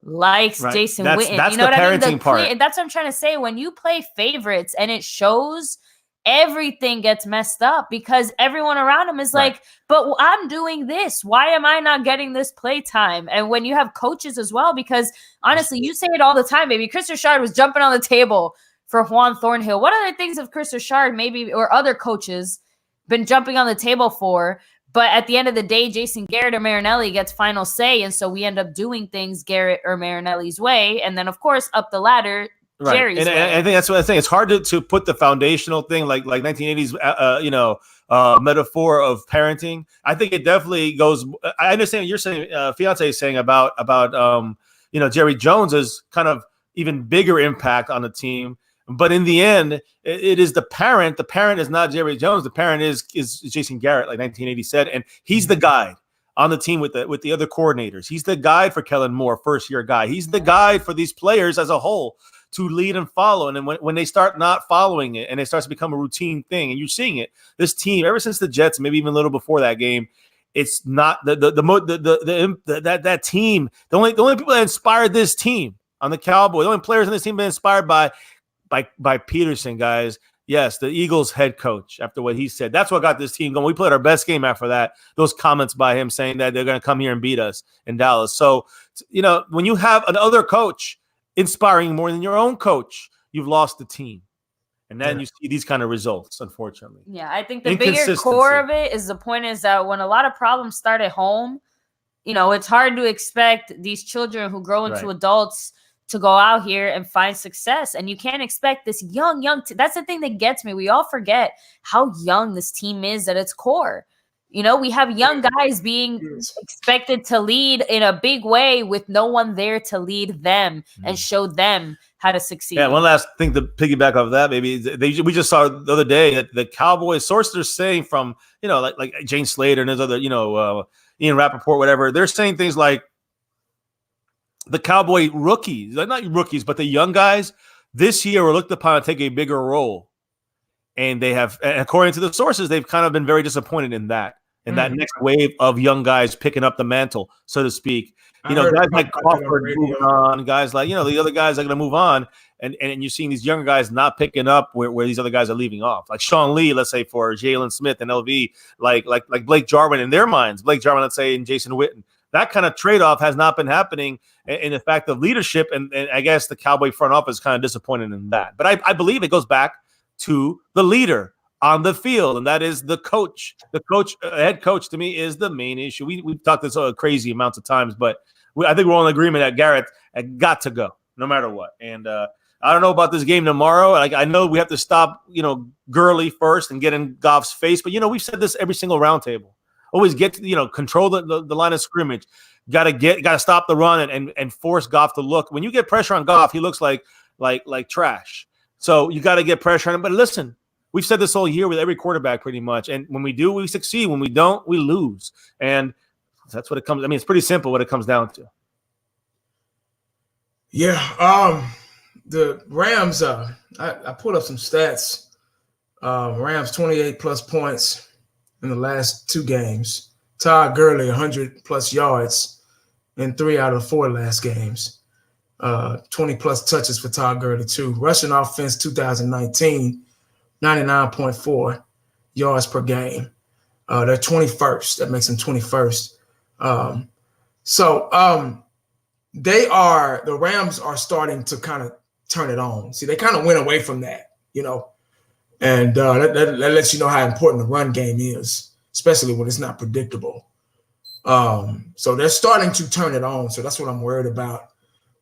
likes Jason Witten. That's you know the what parenting I mean? part. That's what I'm trying to say. When you play favorites and it shows, everything gets messed up because everyone around him is like, but I'm doing this. Why am I not getting this play time? And when you have coaches as well, because honestly, you say it all the time, baby. Chris Richard was jumping on the table for Juan Thornhill. What other things have Chris Richard maybe or other coaches been jumping on the table for? But at the end of the day, Jason Garrett or Marinelli gets final say. And so we end up doing things Garrett or Marinelli's way. And then, of course, up the ladder, Jerry's way. And I think that's what I'm saying. It's hard to put the foundational thing like 1980s, metaphor of parenting. I think it definitely goes. I understand what you're saying. Fiance is saying about Jerry Jones's kind of even bigger impact on the team. But in the end, it is the parent. The parent is not Jerry Jones. The parent is Jason Garrett, like 1980 said, and he's the guide on the team with the other coordinators. He's the guide for Kellen Moore, first year guy. He's the guide for these players as a whole to lead and follow. And then when they start not following it and it starts to become a routine thing, and you're seeing it, this team ever since the Jets, maybe even a little before that game, it's not that team. The only people that inspired this team on the Cowboys, the only players in this team been inspired by Peterson, guys. Yes, the Eagles head coach, after what he said. That's what got this team going. We played our best game after that. Those comments by him saying that they're going to come here and beat us in Dallas. So, when you have another coach inspiring more than your own coach, you've lost the team. And then you see these kind of results, unfortunately. Yeah, I think the bigger core of it is that when a lot of problems start at home, it's hard to expect these children who grow into adults to go out here and find success. And you can't expect this young that's the thing that gets me. We all forget how young this team is at its core. We have young guys being expected to lead in a big way with no one there to lead them and show them how to succeed. Yeah, one last thing to piggyback off of that, maybe we just saw the other day that the Cowboys sources are saying from, like Jane Slater and there's other, Ian Rappaport, whatever. They're saying things like, the Cowboy rookies, not rookies, but the young guys this year were looked upon to take a bigger role. And they have, and according to the sources, they've kind of been very disappointed in that. And that next wave of young guys picking up the mantle, so to speak. Guys like Crawford moving on, guys like, the other guys are going to move on. And you're seeing these younger guys not picking up where these other guys are leaving off. Like Sean Lee, let's say, for Jalen Smith and LV, like Blake Jarwin in their minds. Blake Jarwin, let's say, and Jason Witten. That kind of trade-off has not been happening in the fact of leadership, and I guess the Cowboy front office is kind of disappointed in that. But I believe it goes back to the leader on the field, and that is the coach. The coach, head coach, to me, is the main issue. We've talked this crazy amounts of times, but I think we're all in agreement that Garrett got to go, no matter what. And I don't know about this game tomorrow. I know we have to stop, Gurley first and get in Goff's face, but we've said this every single roundtable. Always get to, control the line of scrimmage. Got to stop the run and force Goff to look. When you get pressure on Goff, he looks like trash. So you got to get pressure on him. But listen, we've said this all year with every quarterback pretty much. And when we do, we succeed. When we don't, we lose. And that's what it comes. I mean, it's pretty simple what it comes down to. Yeah. The Rams, I pulled up some stats. Rams 28 plus points in the last 2 games. Todd Gurley 100 plus yards in 3 out of the 4 last games. 20 plus touches for Todd Gurley too. Rushing offense 2019, 99.4 yards per game. They're 21st. That makes them 21st. The Rams are starting to kind of turn it on. See, they kind of went away from that, and that lets you know how important the run game is, especially when it's not predictable. So they're starting to turn it on. So that's what I'm worried about,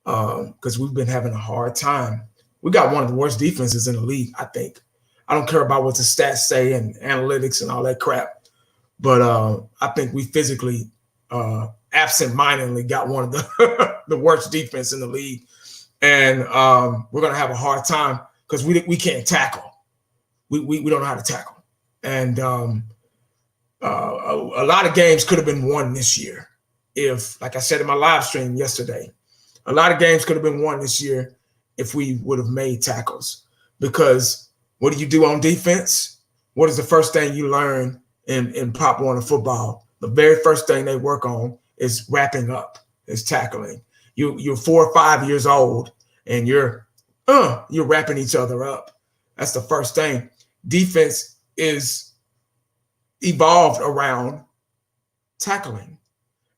because we've been having a hard time. We got one of the worst defenses in the league, I think. I don't care about what the stats say and analytics and all that crap, but I think we physically absent-mindedly got one of the worst defense in the league, and we're going to have a hard time because we can't tackle. We don't know how to tackle, and a lot of games could have been won this year if, like I said in my live stream yesterday, a lot of games could have been won this year if we would have made tackles. Because what do you do on defense? What is the first thing you learn in Pop Warner football? The very first thing they work on is wrapping up, is tackling. You're 4 or 5 years old and you're wrapping each other up. That's the first thing. Defense is evolved around tackling,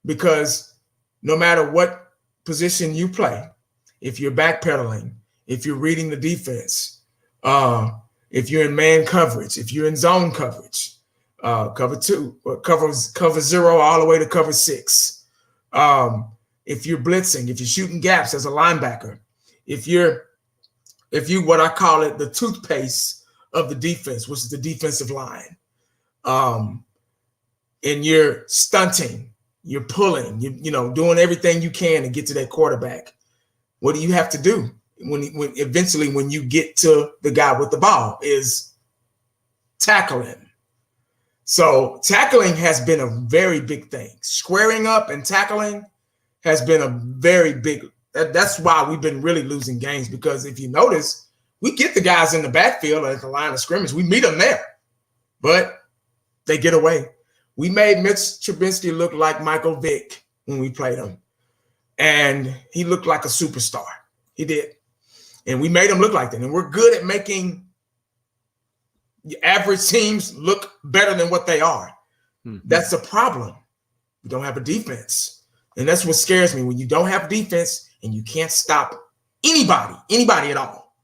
because no matter what position you play, if you're backpedaling, if you're reading the defense, if you're in man coverage, if you're in zone coverage, cover 2, or cover 0 all the way to cover 6. If you're blitzing, if you're shooting gaps as a linebacker, if you what I call it, the toothpaste of the defense, which is the defensive line, and you're stunting, you're pulling, doing everything you can to get to that quarterback. What do you have to do when eventually when you get to the guy with the ball? Is tackle him. So tackling has been a very big thing. Squaring up and tackling has been a very big. That's why we've been really losing games, because if you notice, we get the guys in the backfield at the line of scrimmage. We meet them there, but they get away. We made Mitch Trubisky look like Michael Vick when we played him, and he looked like a superstar. He did, and we made him look like that. And we're good at making average teams look better than what they are. Mm-hmm. That's the problem. We don't have a defense, and that's what scares me, when you don't have defense and you can't stop anybody at all.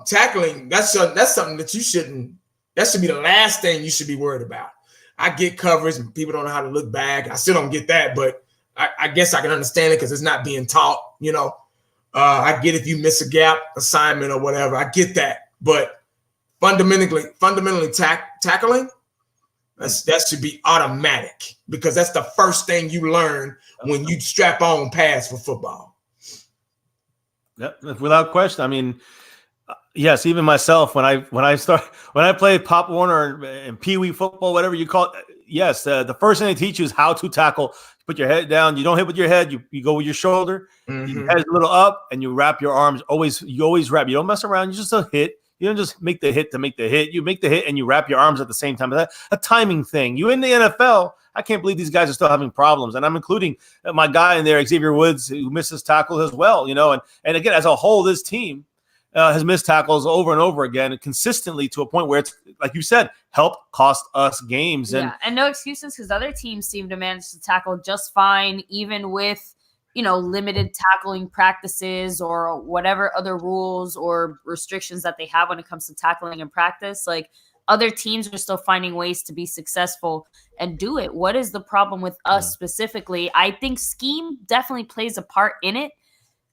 Tackling, that's something that you shouldn't. That should be the last thing you should be worried about. I get coverage and people don't know how to look back. I still don't get that, but I guess I can understand it because it's not being taught. I get if you miss a gap assignment or whatever. I get that, but fundamentally tackling, that should be automatic, because that's the first thing you learn when you strap on pads for football. Yep, without question. I mean, yes, even myself, when I played Pop Warner and Pee Wee football, whatever you call it, yes, the first thing they teach you is how to tackle. Put your head down. You don't hit with your head. You go with your shoulder. Mm-hmm. Your head a little up, and you wrap your arms. You always wrap. You don't mess around. You just hit. You don't just make the hit to make the hit. You make the hit and you wrap your arms at the same time. That's a timing thing. You in the NFL, I can't believe these guys are still having problems. And I'm including my guy in there, Xavier Woods, who misses tackles as well. And again, as a whole, this team has missed tackles over and over again, and consistently, to a point where it's, like you said, help cost us games. And no excuses, because other teams seem to manage to tackle just fine, even with limited tackling practices or whatever other rules or restrictions that they have when it comes to tackling in practice. Like, other teams are still finding ways to be successful and do it. What is the problem with us specifically? I think scheme definitely plays a part in it.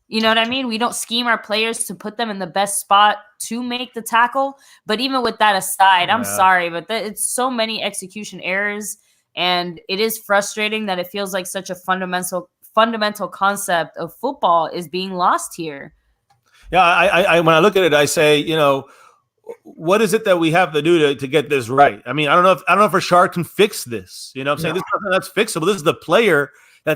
You know what I mean? We don't scheme our players to put them in the best spot to make the tackle. But even with that aside, I'm sorry, but it's so many execution errors, and it is frustrating that it feels like such a fundamental concept of football is being lost here. Yeah, I when I look at it, I say, what is it that we have to do to get this right? I mean, I don't know if Rashard can fix this. You know what I'm saying? This is something that's fixable. This is the player you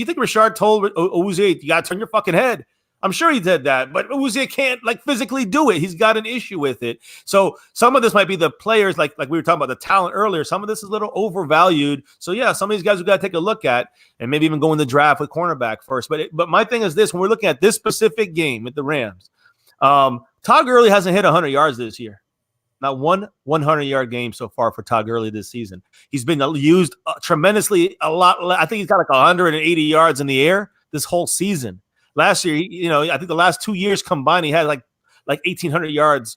think Rashard told Uzi, you got to turn your fucking head? I'm sure he did that, but Uzi can't physically do it. He's got an issue with it. So some of this might be the players, like we were talking about the talent earlier. Some of this is a little overvalued. So yeah, some of these guys we got to take a look at, and maybe even go in the draft with cornerback first. But my thing is this: when we're looking at this specific game with the Rams, Todd Gurley hasn't hit 100 yards this year. Not one 100-yard game so far for Todd Gurley this season. He's been used tremendously a lot. I think he's got 180 yards in the air this whole season. Last year, I think the last 2 years combined, he had like 1,800 yards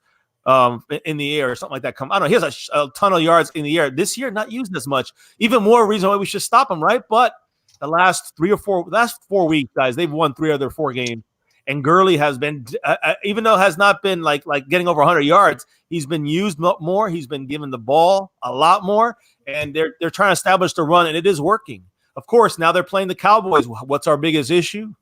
in the air or something like that. I don't know. He has a ton of yards in the air. This year, not used as much. Even more reason why we should stop him, right? But the last 4 weeks, guys, they've won 3 of their 4 games. And Gurley has been, even though has not been like getting over 100 yards, he's been used more. He's been given the ball a lot more, and they're trying to establish the run, and it is working. Of course, now they're playing the Cowboys. What's our biggest issue?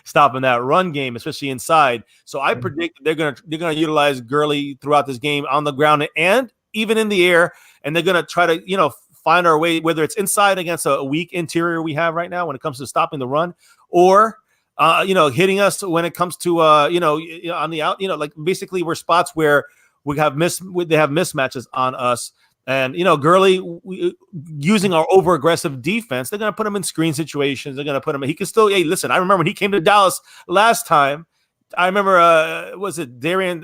Stopping that run game, especially inside. So I predict they're gonna utilize Gurley throughout this game on the ground and even in the air, and they're gonna try to find our way, whether it's inside against a weak interior we have right now when it comes to stopping the run, or hitting us when it comes to on the out, like basically we're spots where they have mismatches on us. And, Gurley, using our over-aggressive defense, they're going to put him in screen situations. They're going to put him – he can still – hey, listen, I remember when he came to Dallas last time. I remember, was it Darian?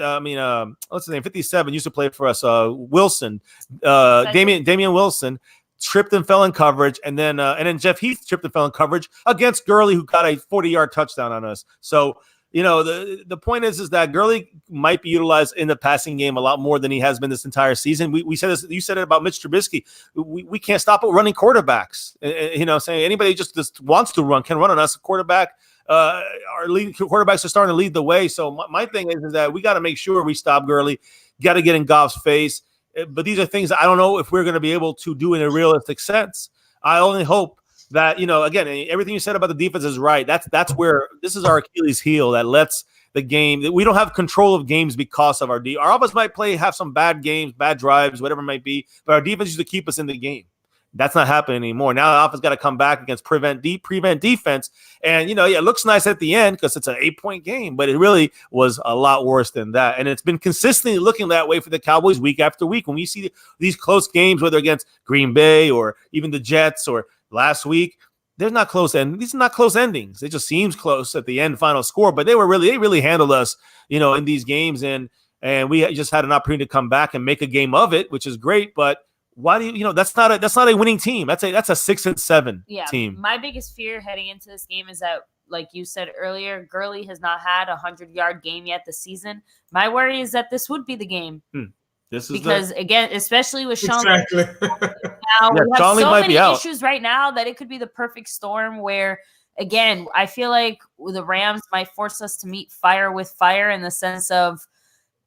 What's his name? 57 used to play for us. Wilson, Damian Wilson tripped and fell in coverage, and then Jeff Heath tripped and fell in coverage against Gurley, who got a 40-yard touchdown on us. So, the point is that Gurley might be utilized in the passing game a lot more than he has been this entire season. We said this. You said it about Mitch Trubisky. We can't stop running quarterbacks. Saying anybody just wants to run can run on us. Quarterback. Our lead quarterbacks are starting to lead the way. So my thing is that we got to make sure we stop Gurley. Got to get in Goff's face. But these are things that I don't know if we're going to be able to do in a realistic sense. I only hope that, again, everything you said about the defense is right. That's where this is our Achilles heel that lets the game – we don't have control of games because of our – our offense might have some bad games, bad drives, whatever it might be, but our defense used to keep us in the game. That's not happening anymore. Now the offense got to come back against prevent defense. And, it looks nice at the end because it's an 8-point game, but it really was a lot worse than that. And it's been consistently looking that way for the Cowboys week after week. When we see these close games, whether against Green Bay or even the Jets or last week, they're not close. And these are not close endings. It just seems close at the end final score, but they really handled us, in these games. And we just had an opportunity to come back and make a game of it, which is great. But why do that's not a winning team. That's a 6-7 team. My biggest fear heading into this game is that, like you said earlier, Gurley has not had a 100-yard game yet this season. My worry is that this would be the game. Again, especially with Sean. Exactly. Now we have so many issues right now that it could be the perfect storm where, again, I feel like the Rams might force us to meet fire with fire in the sense of,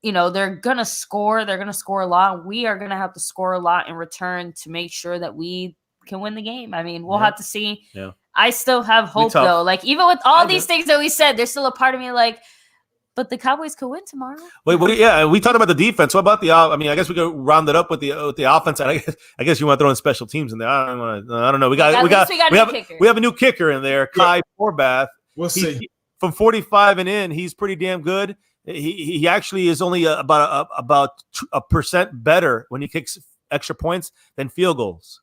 they're going to score. They're going to score a lot. We are going to have to score a lot in return to make sure that we can win the game. I mean, we'll have to see. Yeah. I still have hope, though. Like, even with all these things that we said, there's still a part of me like, but the Cowboys could win tomorrow. Wait, we talked about the defense. What about the? I guess we could round it up with the offense. And I guess you want to throw in special teams in there. I don't know. We have a new kicker in there, Kai Forbath. We'll see. From 45 and in, he's pretty damn good. He actually is only about a percent better when he kicks extra points than field goals.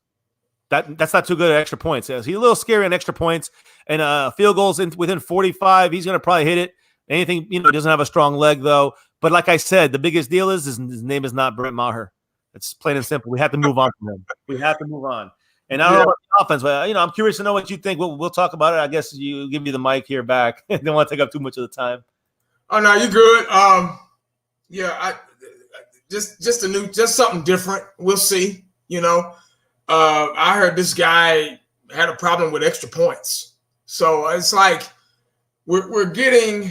That's not too good at extra points. He's a little scary on extra points and field goals within 45. He's going to probably hit it. Anything, he doesn't have a strong leg though. But like I said, the biggest deal is his name is not Brett Maher. It's plain and simple. We have to move on from him. We have to move on. And I don't know about the offense, but I'm curious to know what you think. We'll talk about it. I guess you give me the mic here back. I don't want to take up too much of the time. Oh no, you're good. I just something different. We'll see. I heard this guy had a problem with extra points, so it's like we're getting.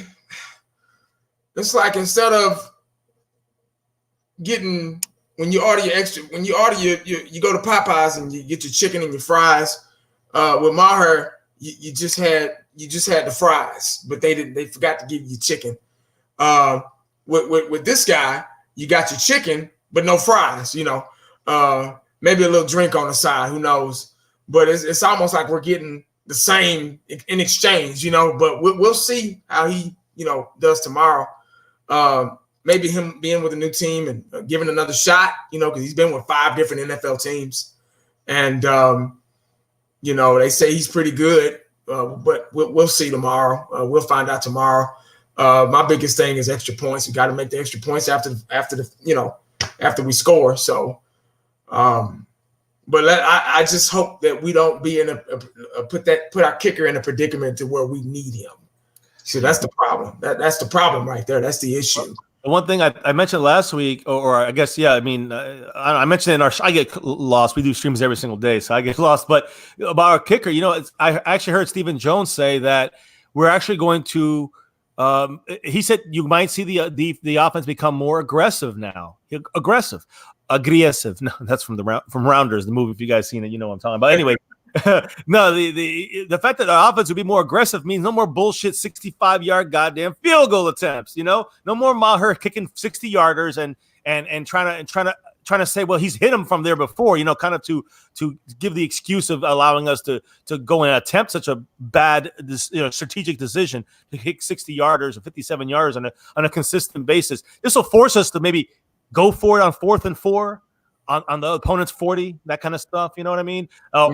It's like instead of getting when you order you go to Popeyes and you get your chicken and your fries. With Maher, you just had the fries, but they forgot to give you chicken. With this guy, you got your chicken, but no fries, maybe a little drink on the side, who knows? But it's almost like we're getting the same in exchange, but we'll see how he, does tomorrow. Maybe him being with a new team and giving another shot, because he's been with 5 different NFL teams. And, they say he's pretty good, but we'll see tomorrow. We'll find out tomorrow. My biggest thing is extra points. We got to make the extra points after we score. So, but I just hope that we don't be in put our kicker in a predicament to where we need him. So that's the problem. That's the problem right there. That's the issue. The one thing I mentioned last week, or I guess, I mentioned in I get lost. We do streams every single day, so I get lost. But about our kicker, I actually heard Stephen Jones say that we're actually going to. He said you might see the offense become more aggressive now. Aggressive. No, that's from Rounders, the movie. If you guys seen it, you know what I'm talking about. Anyway. No, the fact that the offense would be more aggressive means no more bullshit 65-yard goddamn field goal attempts. No more Maher kicking 60-yarders and trying to trying to say, well, he's hit him from there before, kind of to give the excuse of allowing us to go and attempt such a bad, strategic decision to hit 60-yarders or 57-yarders on a consistent basis. This will force us to maybe go for it on 4th and 4 on the opponent's 40, that kind of stuff. You know what I mean? Or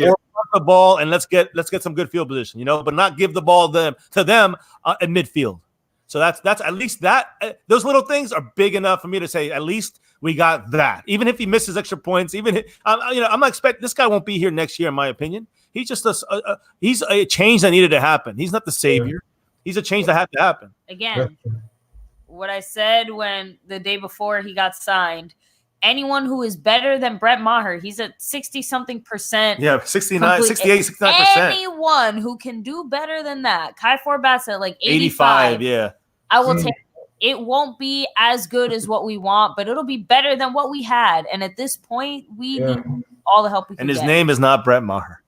the ball and let's get some good field position, but not give the ball to them at midfield. So that's at least that. Those little things are big enough for me to say at least we got that. Even if he misses extra points, I'm not expecting this guy won't be here next year, in my opinion. He's just he's a change that needed to happen. He's not the savior. He's a change that had to happen. Again, what I said when the day before he got signed. Anyone who is better than Brett Maher, he's at 60-something%. Yeah, 69, 68, 69%. Anyone who can do better than that. Kai Forbath's at like 85. Yeah. I will take it. It won't be as good as what we want, but it'll be better than what we had. And at this point, we need all the help we can And his get. name is not Brett Maher.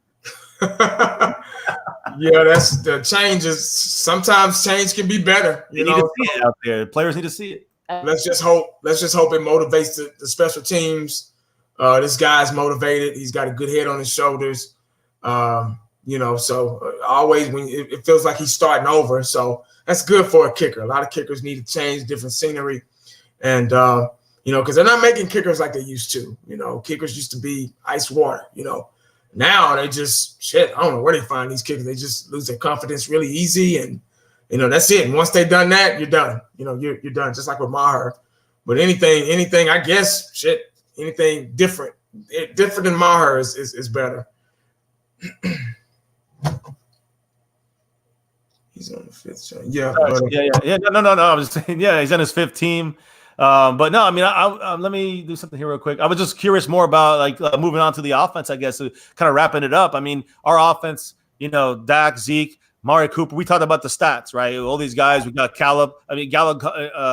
Yeah, that's the changes. Sometimes change can be better. You need to see it out there. Players need to see it. Let's just hope it motivates the special teams. This guy's motivated. He's got a good head on his shoulders. So always when it feels like he's starting over. So that's good for a kicker. A lot of kickers need to change, different scenery. And, because they're not making kickers like they used to. Kickers used to be ice water, Now they just, I don't know where they find these kickers. They just lose their confidence really easy. And, that's it. And once they've done that, you're done. You're done, just like with Maher. But anything, I guess, anything different than Maher is better. He's on the 5th team. Yeah. No. I was saying, he's on his 5th team. But no, I mean, let me do something here real quick. I was just curious more about moving on to the offense, I guess, kind of wrapping it up. I mean, our offense, Dak, Zeke, Mari Cooper, we talked about the stats, right? All these guys, we got Gallup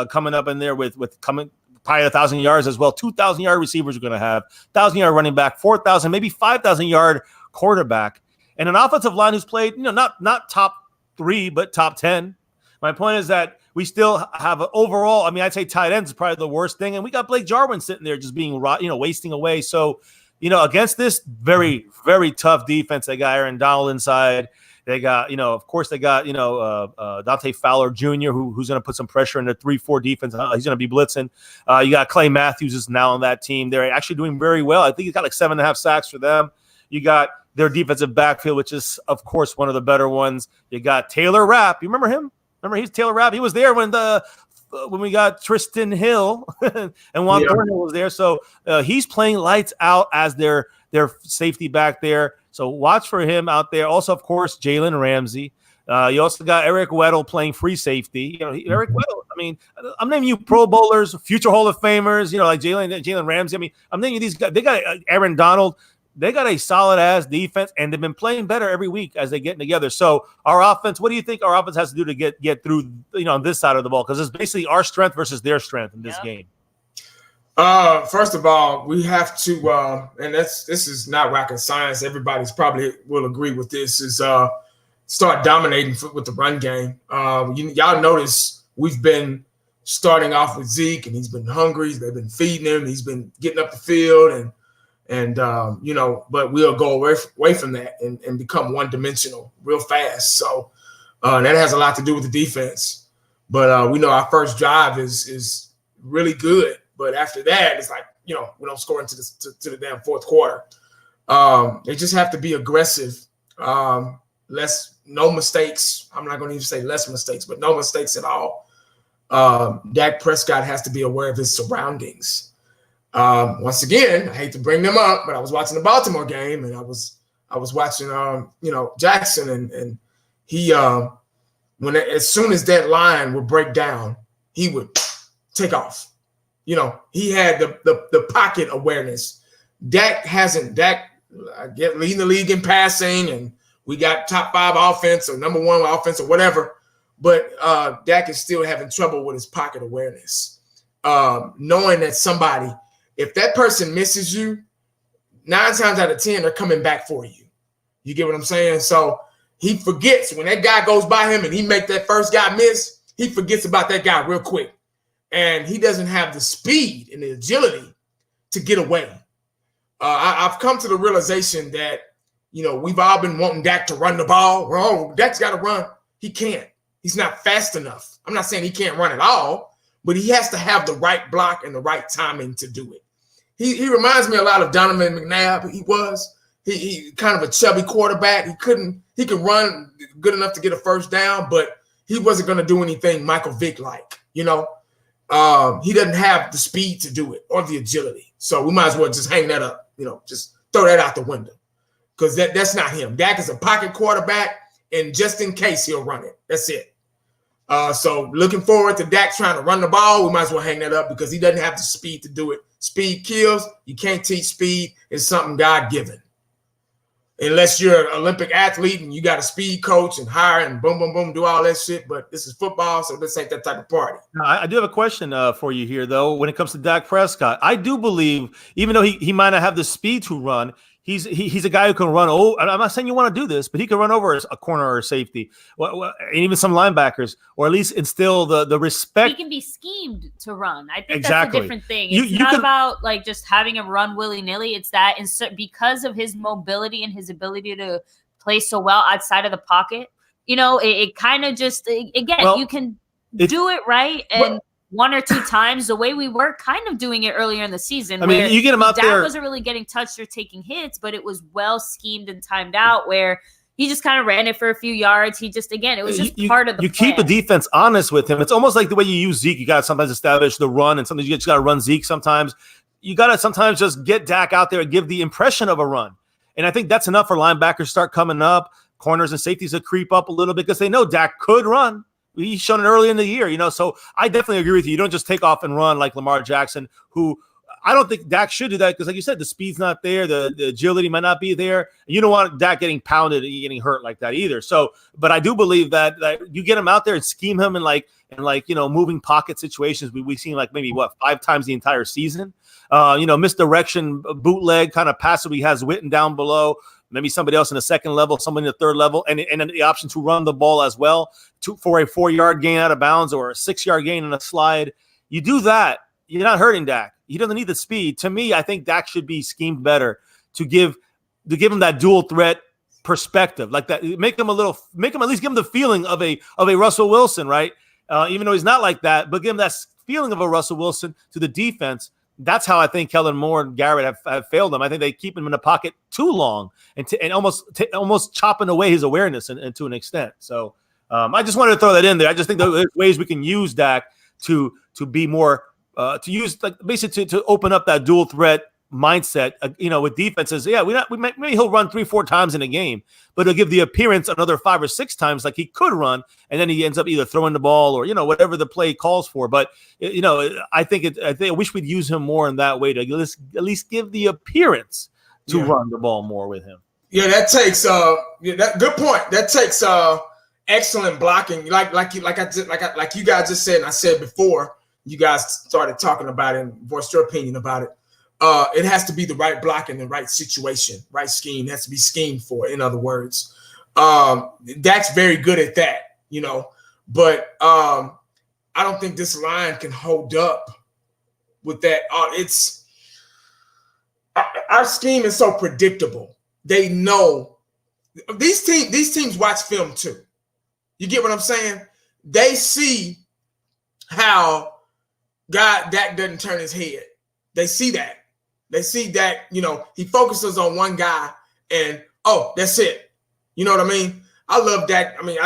coming up in there with probably 1,000 yards as well. 2,000-yard receivers are going to have 1,000-yard running back, 4,000, maybe 5,000-yard quarterback, and an offensive line who's played, not top 3, but top 10. My point is that we still have an overall. I mean, I'd say tight ends is probably the worst thing, and we got Blake Jarwin sitting there just being, wasting away. So, against this very, very tough defense, they got Aaron Donald inside. They got, of course, they got, Dante Fowler Jr., who's going to put some pressure in the 3-4 defense. He's going to be blitzing. You got Clay Matthews is now on that team. They're actually doing very well. I think he's got like 7.5 sacks for them. You got their defensive backfield, which is, of course, one of the better ones. You got Taylor Rapp. You remember him? He's Taylor Rapp. He was there when we got Tristan Hill and Juan Thornhill was there. So he's playing lights out as their safety back there. So watch for him out there. Also, of course, Jalen Ramsey. You also got Eric Weddle playing free safety. Eric Weddle. I mean, I'm naming you Pro Bowlers, future Hall of Famers. Like Jalen Ramsey. I mean, I'm naming you these guys. They got Aaron Donald. They got a solid ass defense, and they've been playing better every week as they get together. So our offense. What do you think our offense has to do to get through? On this side of the ball, because it's basically our strength versus their strength in this game. First of all, we have to, and this is not rocket science. Everybody's probably will agree with this. Is start dominating with the run game. Y'all notice we've been starting off with Zeke, and he's been hungry. They've been feeding him. He's been getting up the field, and but we'll go away from that and become one-dimensional real fast. So that has a lot to do with the defense. But we know our first drive is really good. But after that, it's like, we don't score into the damn fourth quarter. They just have to be aggressive. No mistakes. I'm not going to even say less mistakes, but no mistakes at all. Dak Prescott has to be aware of his surroundings. Once again, I hate to bring them up, but I was watching the Baltimore game, and I was watching Jackson, and he as soon as that line would break down, he would take off. He had the pocket awareness. Dak leading the league in passing, and we got top 5 offense or number 1 offense or whatever. But Dak is still having trouble with his pocket awareness. Knowing that somebody, if that person misses you, 9 times out of 10, they're coming back for you. You get what I'm saying? So he forgets when that guy goes by him and he make that first guy miss, he forgets about that guy real quick. And he doesn't have the speed and the agility to get away. I've come to the realization that, we've all been wanting Dak to run the ball. Oh, Dak's got to run. He can't. He's not fast enough. I'm not saying he can't run at all, but he has to have the right block and the right timing to do it. He reminds me a lot of Donovan McNabb. He kind of a chubby quarterback. He could run good enough to get a first down, but he wasn't going to do anything Michael Vick like, He doesn't have the speed to do it or the agility. So we might as well just hang that up, just throw that out the window, because that's not him. Dak is a pocket quarterback, and just in case he'll run it. That's it. So looking forward to Dak trying to run the ball. We might as well hang that up because he doesn't have the speed to do it. Speed kills. You can't teach speed. It's something God-given. Unless you're an Olympic athlete and you got a speed coach and hire and boom, boom, boom, do all that shit. But this is football, so this ain't that type of party. I do have a question for you here, though, when it comes to Dak Prescott. I do believe, even though he might not have the speed to run, he's a guy who can run. I'm not saying you want to do this, but he can run over a corner or a safety, and even some linebackers, or at least instill the respect. He can be schemed to run. I think exactly. That's a different thing. It's not about like just having him run willy-nilly. It's that because of his mobility and his ability to play so well outside of the pocket, it kind of just, again, you can do it right and one or two times the way we were kind of doing it earlier in the season. I mean, you get him out there. Dak wasn't really getting touched or taking hits, but it was well schemed and timed out where he just kind of ran it for a few yards. He just, again, it was just part of the plan. Keep the defense honest with him. It's almost like the way you use Zeke. You got to sometimes establish the run, and sometimes you just got to run Zeke sometimes. You got to sometimes just get Dak out there and give the impression of a run. And I think that's enough for linebackers to start coming up, corners and safeties to creep up a little bit because they know Dak could run. He's shown it early in the year, so I definitely agree with you. You don't just take off and run like Lamar Jackson, who I don't think Dak should do that because, like you said, the speed's not there, the agility might not be there. You don't want Dak getting pounded and getting hurt like that either. So, but I do believe that you get him out there and scheme him in moving pocket situations. We've seen like maybe 5 times the entire season. Misdirection, bootleg kind of pass that he has written down below. Maybe somebody else in the second level, somebody in the third level, and then the option to run the ball as well for a 4-yard gain out of bounds or a 6-yard gain in a slide. You do that, you're not hurting Dak. He doesn't need the speed. To me, I think Dak should be schemed better to give him that dual threat perspective, like that. Make him at least give him the feeling of a Russell Wilson, right? Even though he's not like that, but give him that feeling of a Russell Wilson to the defense. That's how I think Kellen Moore and Garrett have failed him. I think they keep him in the pocket too long and almost chopping away his awareness and to an extent. So I just wanted to throw that in there. I just think there's ways we can use Dak to be more to use basically to open up that dual threat mindset. With defenses, maybe he'll run 3-4 times in a game, but he'll give the appearance another 5 or 6 times like he could run, and then he ends up either throwing the ball or whatever the play calls for. But I wish we'd use him more in that way to at least give the appearance to run the ball more with him. Yeah, that takes good point. That takes excellent blocking, like you guys just said, and I said before you guys started talking about it and voiced your opinion about it. It has to be the right block in the right situation, right scheme. It has to be schemed for, in other words. Dak's very good at that, but I don't think this line can hold up with that. Our scheme is so predictable. They know these teams watch film too. You get what I'm saying? They see how Dak doesn't turn his head. They see that. They see that, he focuses on one guy and, that's it. You know what I mean? I love Dak. I mean,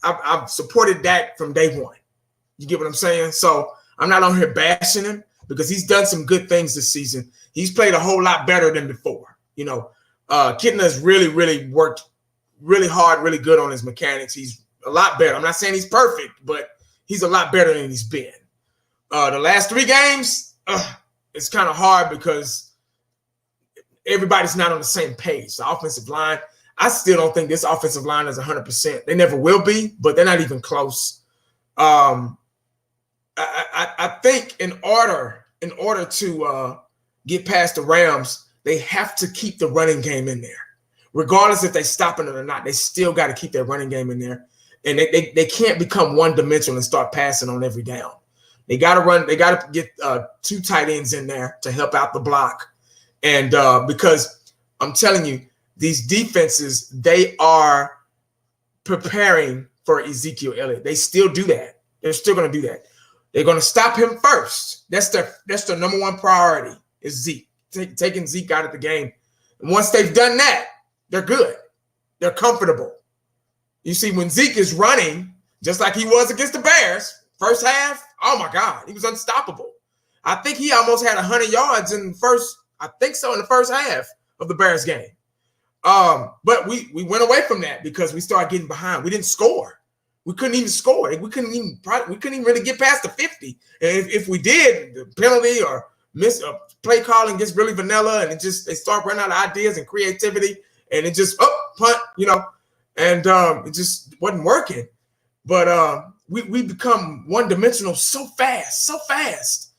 I've supported Dak from day one. You get what I'm saying? So I'm not on here bashing him because he's done some good things this season. He's played a whole lot better than before. Kitna's really, really worked really hard, really good on his mechanics. He's a lot better. I'm not saying he's perfect, but he's a lot better than he's been. The last 3 games, it's kind of hard because everybody's not on the same page. The offensive line, I still don't think this offensive line is 100%. They never will be, but they're not even close. I think in order to get past the Rams, they have to keep the running game in there. Regardless if they stop it or not, they still got to keep their running game in there. And they can't become one-dimensional and start passing on every down. They got to run. They got to get 2 tight ends in there to help out the block. And because I'm telling you, these defenses, they are preparing for Ezekiel Elliott. They still do that. They're still going to do that. They're going to stop him first. That's their number one priority is Zeke, taking Zeke out of the game. And once they've done that, they're good. They're comfortable. You see, when Zeke is running, just like he was against the Bears, first half, oh my God, he was unstoppable. I think he almost had 100 yards in the first half of the Bears game. But we went away from that because we started getting behind. We didn't score. We couldn't even score. We couldn't even really get past the 50. And if we did, the penalty or miss play calling gets really vanilla, and they start running out of ideas and creativity, and it just punt, and it just wasn't working. But we become one-dimensional so fast.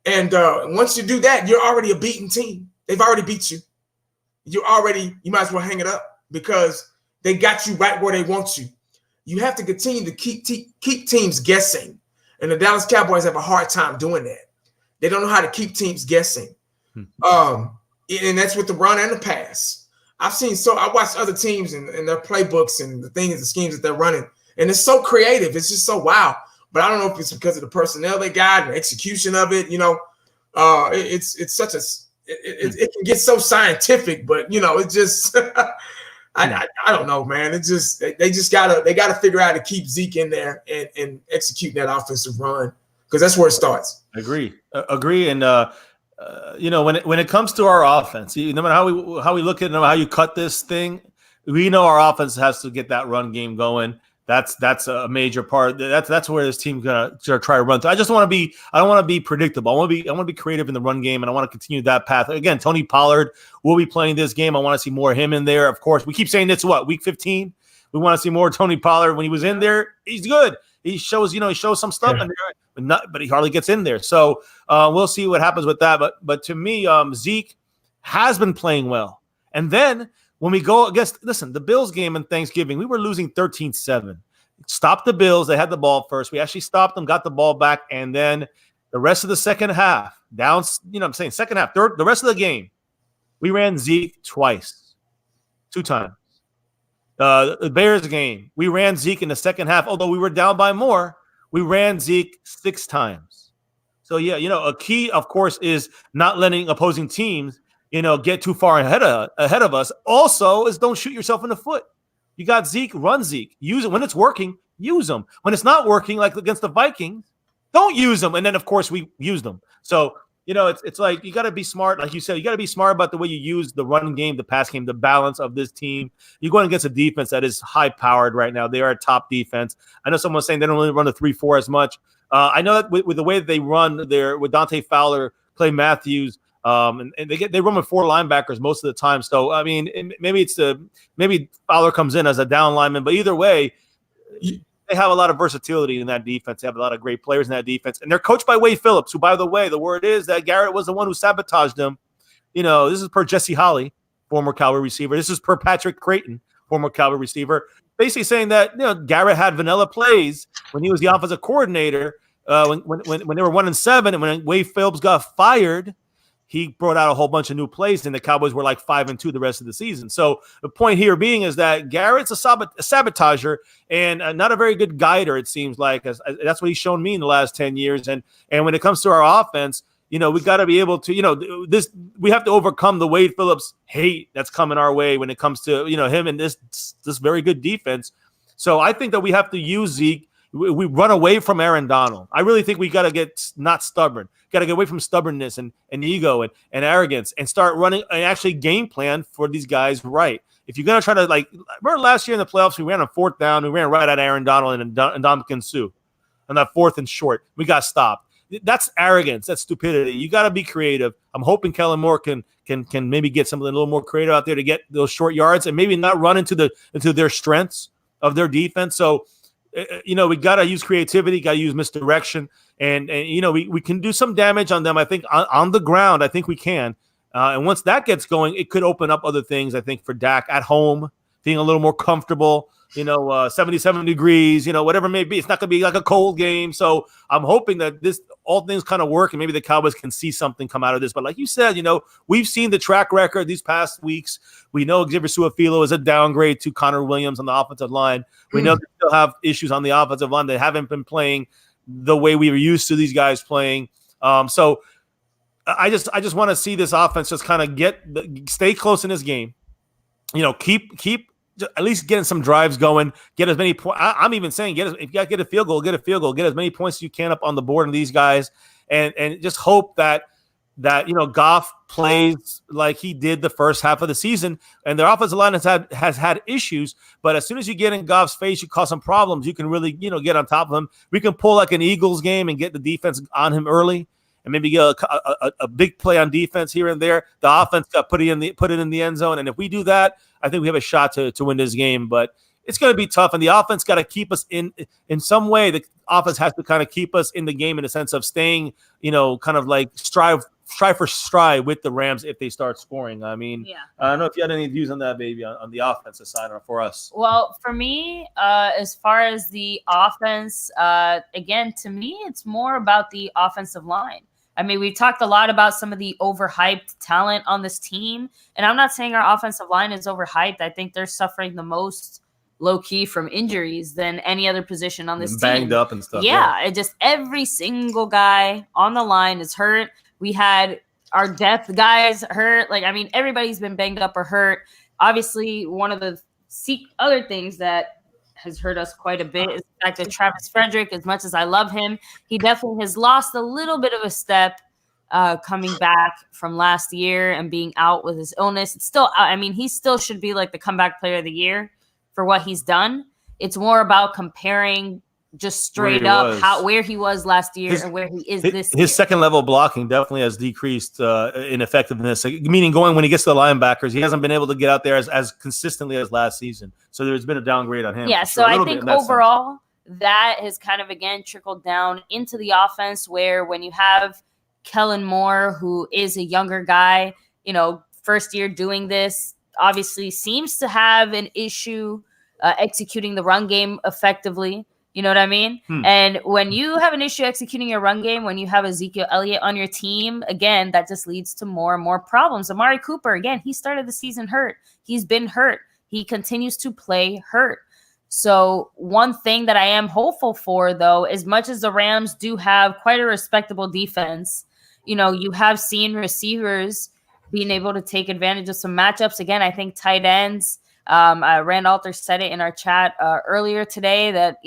And once you do that, you're already a beaten team. They've already beat you. You might as well hang it up because they got you right where they want you. You have to continue to keep teams guessing. And the Dallas Cowboys have a hard time doing that. They don't know how to keep teams guessing. And that's with the run and the pass. I watched other teams and their playbooks and the schemes that they're running. And it's so creative. It's just so wow. But I don't know if it's because of the personnel they got and the execution of it. It's such a it can get so scientific, but it just I don't know, man. It just they gotta figure out how to keep Zeke in there and execute that offensive run because that's where it starts. Agree. And when it comes to our offense, no matter how we look at it, no matter how you cut this thing, we know our offense has to get that run game going. That's a major part. That's where this team's gonna try to run through. I don't want to be predictable. I want to be creative in the run game, and I want to continue that path. Again, Tony Pollard will be playing this game. I want to see more of him in there. Of course, we keep saying it's week 15. We want to see more Tony Pollard. When he was in there, he's good. He shows some stuff in there, but he hardly gets in there. So we'll see what happens with that. But to me, Zeke has been playing well. And then when we go against, the Bills game in Thanksgiving, we were losing 13-7. Stopped the Bills. They had the ball first. We actually stopped them, got the ball back, and then the rest of the second half, second half, the rest of the game, we ran Zeke twice, 2 times. The Bears game, we ran Zeke in the second half. Although we were down by more, we ran Zeke 6 times. So, a key, of course, is not letting opposing teams, get too far ahead of us. Also is don't shoot yourself in the foot. You got Zeke, run Zeke. Use it. When it's working, use them. When it's not working, like against the Vikings, don't use them. And then, of course, we use them. So, it's like you got to be smart. Like you said, you got to be smart about the way you use the run game, the pass game, the balance of this team. You're going against a defense that is high-powered right now. They are a top defense. I know someone's saying they don't really run the 3-4 as much. I know that with the way that they run there, with Dante Fowler, Clay Matthews, and they run with 4 linebackers most of the time. So I mean, maybe Fowler comes in as a down lineman, but either way, they have a lot of versatility in that defense. They have a lot of great players in that defense, and they're coached by Wade Phillips, who, by the way, the word is that Garrett was the one who sabotaged them. This is per Jesse Holley, former Cowboy receiver. This is per Patrick Creighton, former Cowboy receiver, basically saying that Garrett had vanilla plays when he was the offensive coordinator. When they were 1-7, and when Wade Phillips got fired, he brought out a whole bunch of new plays, and the Cowboys were like 5-2 the rest of the season. So the point here being is that Garrett's a sabotager and not a very good guider, it seems like. That's what he's shown me in the last 10 years. And when it comes to our offense, we got to be able to, we have to overcome the Wade Phillips hate that's coming our way when it comes to, him and this very good defense. So I think that we have to use Zeke. We run away from Aaron Donald. I really think we got to get not stubborn. Got to get away from stubbornness and ego and arrogance and start running and actually game plan for these guys right. If you're going to try to, remember last year in the playoffs, we ran on 4th down. We ran right at Aaron Donald and Ndamukong Suh on that 4th and short. We got stopped. That's arrogance. That's stupidity. You got to be creative. I'm hoping Kellen Moore can maybe get something a little more creative out there to get those short yards and maybe not run into their strengths of their defense. So, we got to use creativity, got to use misdirection, and we can do some damage on them. I think on the ground, I think we can. And once that gets going, it could open up other things, I think, for Dak at home feeling a little more comfortable. 77 degrees, whatever it may be. It's not going to be like a cold game. So I'm hoping that all things kind of work and maybe the Cowboys can see something come out of this. But like you said, we've seen the track record these past weeks. We know Xavier Su'a-Filo is a downgrade to Connor Williams on the offensive line. We know they still have issues on the offensive line. They haven't been playing the way we were used to these guys playing. So I just want to see this offense just kind of stay close in this game. Keep at least getting some drives going, get as many points. I'm even saying, if you got to get a field goal, get as many points as you can up on the board in these guys, and just hope that Goff plays like he did the first half of the season. And their offensive line has had issues, but as soon as you get in Goff's face, you cause some problems. You can really get on top of him. We can pull like an Eagles game and get the defense on him early, and maybe get a big play on defense here and there. The offense got put it in the end zone, and if we do that, I think we have a shot to win this game. But it's going to be tough, and the offense got to keep us in some way. The offense has to kind of keep us in the game in the sense of staying, kind of like strive for stride with the Rams if they start scoring. I mean, I don't know if you had any views on that, baby, on the offensive side or for us. Well, for me, as far as the offense, again, to me, it's more about the offensive line. I mean, we talked a lot about some of the overhyped talent on this team, and I'm not saying our offensive line is overhyped. I think they're suffering the most low-key from injuries than any other position on this team. Banged up and stuff. Yeah, it just every single guy on the line is hurt. We had our depth guys hurt. Everybody's been banged up or hurt. Obviously, one of the other things that has hurt us quite a bit is the fact that Travis Frederick, as much as I love him, he definitely has lost a little bit of a step coming back from last year and being out with his illness. It's still, he still should be like the comeback player of the year for what he's done. It's more about comparing just straight up where he was last year and where he is this year. His second level blocking definitely has decreased in effectiveness, meaning going when he gets to the linebackers, he hasn't been able to get out there as consistently as last season. So there's been a downgrade on him. Yeah, so I think overall that has kind of, again, trickled down into the offense where when you have Kellen Moore, who is a younger guy, first year doing this, obviously seems to have an issue executing the run game effectively. You know what I mean? And when you have an issue executing your run game, when you have Ezekiel Elliott on your team, again, that just leads to more and more problems. Amari Cooper, again, he started the season hurt. He's been hurt. He continues to play hurt. So one thing that I am hopeful for, though, as much as the Rams do have quite a respectable defense, you have seen receivers being able to take advantage of some matchups. Again, I think tight ends, Rand Alter said it in our chat earlier today that,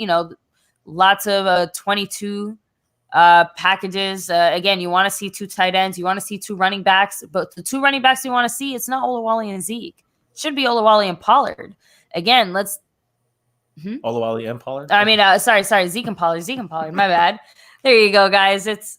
lots of 22 packages. Again, you want to see two tight ends. You want to see two running backs. But the two running backs you want to see, it's not Olawale and Zeke. It should be Olawale and Pollard. Again, let's Olawale and Pollard? Sorry. Zeke and Pollard. My bad. There you go, guys. It's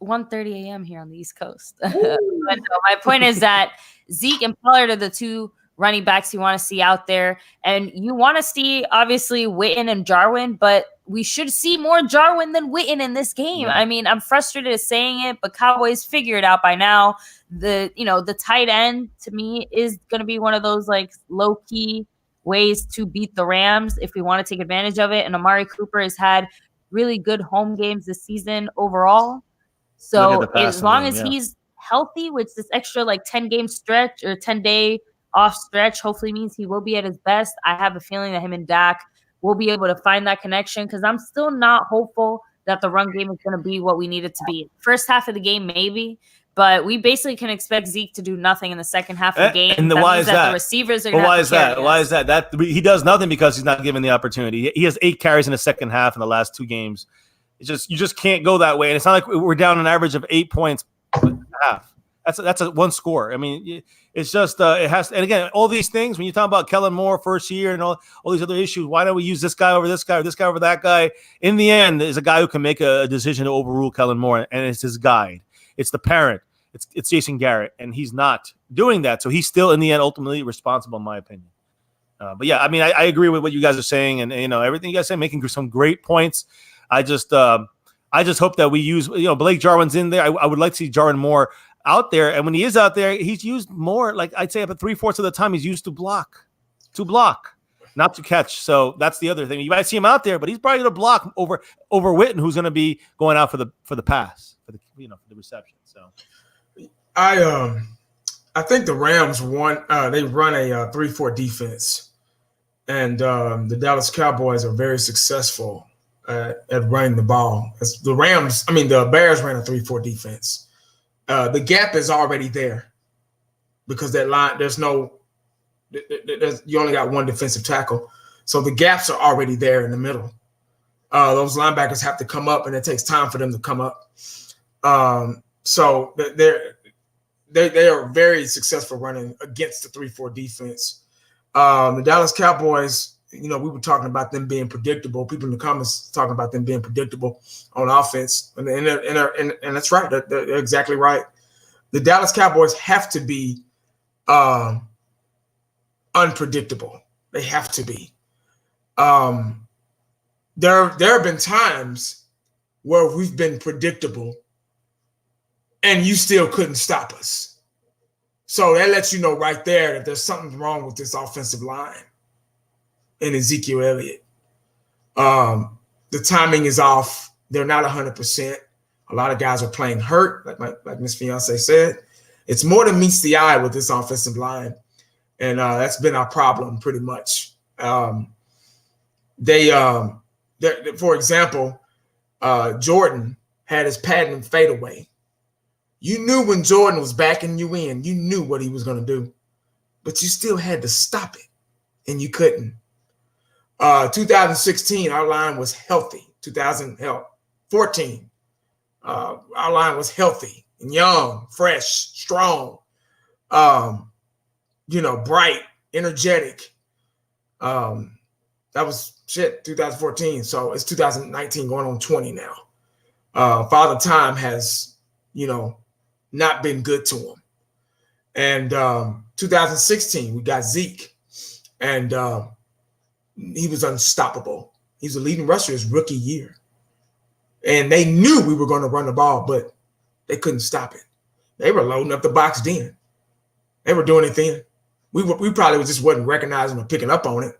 1:30 a.m. here on the East Coast. But no, my point is that Zeke and Pollard are the two running backs you want to see out there. And you want to see, obviously, Witten and Jarwin, but we should see more Jarwin than Witten in this game. Yeah. I mean, I'm frustrated saying it, but Cowboys figure it out by now. The tight end, to me, is going to be one of those, low-key ways to beat the Rams if we want to take advantage of it. And Amari Cooper has had really good home games this season overall. So as long as he's healthy, which this extra 10-game stretch or 10-day off stretch hopefully means he will be at his best. I have a feeling that him and Dak will be able to find that connection because I'm still not hopeful that the run game is going to be what we need it to be. First half of the game, maybe, but we basically can expect Zeke to do nothing in the second half of the game. And why is that? The receivers are going to Why is that? Why is that? That he does nothing because he's not given the opportunity. He has 8 carries in the second half in the last 2 games. You just can't go that way. And it's not like we're down an average of 8 points per half. That's a one score. I mean, it's just it has. And again, all these things when you talk about Kellen Moore first year and all these other issues, why don't we use this guy over this guy or this guy over that guy? In the end, there's a guy who can make a decision to overrule Kellen Moore, and it's his guide. It's the parent. It's Jason Garrett, and he's not doing that. So he's still in the end ultimately responsible, in my opinion. But yeah, I mean, I agree with what you guys are saying, and everything you guys say, making some great points. I just hope that we use Blake Jarwin's in there. I would like to see Jarwin more out there, and when he is out there, he's used more. Like I'd say, about 3/4 of the time, he's used to block. to block, not to catch. So that's the other thing. You might see him out there, but he's probably going to block over Witten, who's going to be going out for the pass, for the reception. So I think the Rams they run a 3-4 defense, and the Dallas Cowboys are very successful at running the ball. The Bears ran a 3-4 defense. The gap is already there because that line, you only got one defensive tackle. So the gaps are already there in the middle. Those linebackers have to come up, and it takes time for them to come up. So they are very successful running against the 3-4 defense. The Dallas Cowboys, we were talking about them being predictable. People in the comments talking about them being predictable on offense, and that's right. They're exactly right. The Dallas Cowboys have to be unpredictable. They have to be. There have been times where we've been predictable, and you still couldn't stop us. So that lets you know right there that there's something wrong with this offensive line and Ezekiel Elliott. The timing is off. They're not 100%. A lot of guys are playing hurt, like Miss Fiance said. It's more than meets the eye with this offensive line, and that's been our problem pretty much. For example, Jordan had his patent fadeaway. You knew when Jordan was backing you in, you knew what he was going to do, but you still had to stop it, and you couldn't. 2016, our line was healthy. 2014, our line was healthy and young, fresh, strong, bright, energetic. That was 2014. So it's 2019 going on 20 now. Father Time has, not been good to him. And 2016, we got Zeke, and he was unstoppable. He's the leading rusher his rookie year. And they knew we were going to run the ball, but they couldn't stop it. They were loading up the box then. They were doing it then. We probably just wasn't recognizing or picking up on it.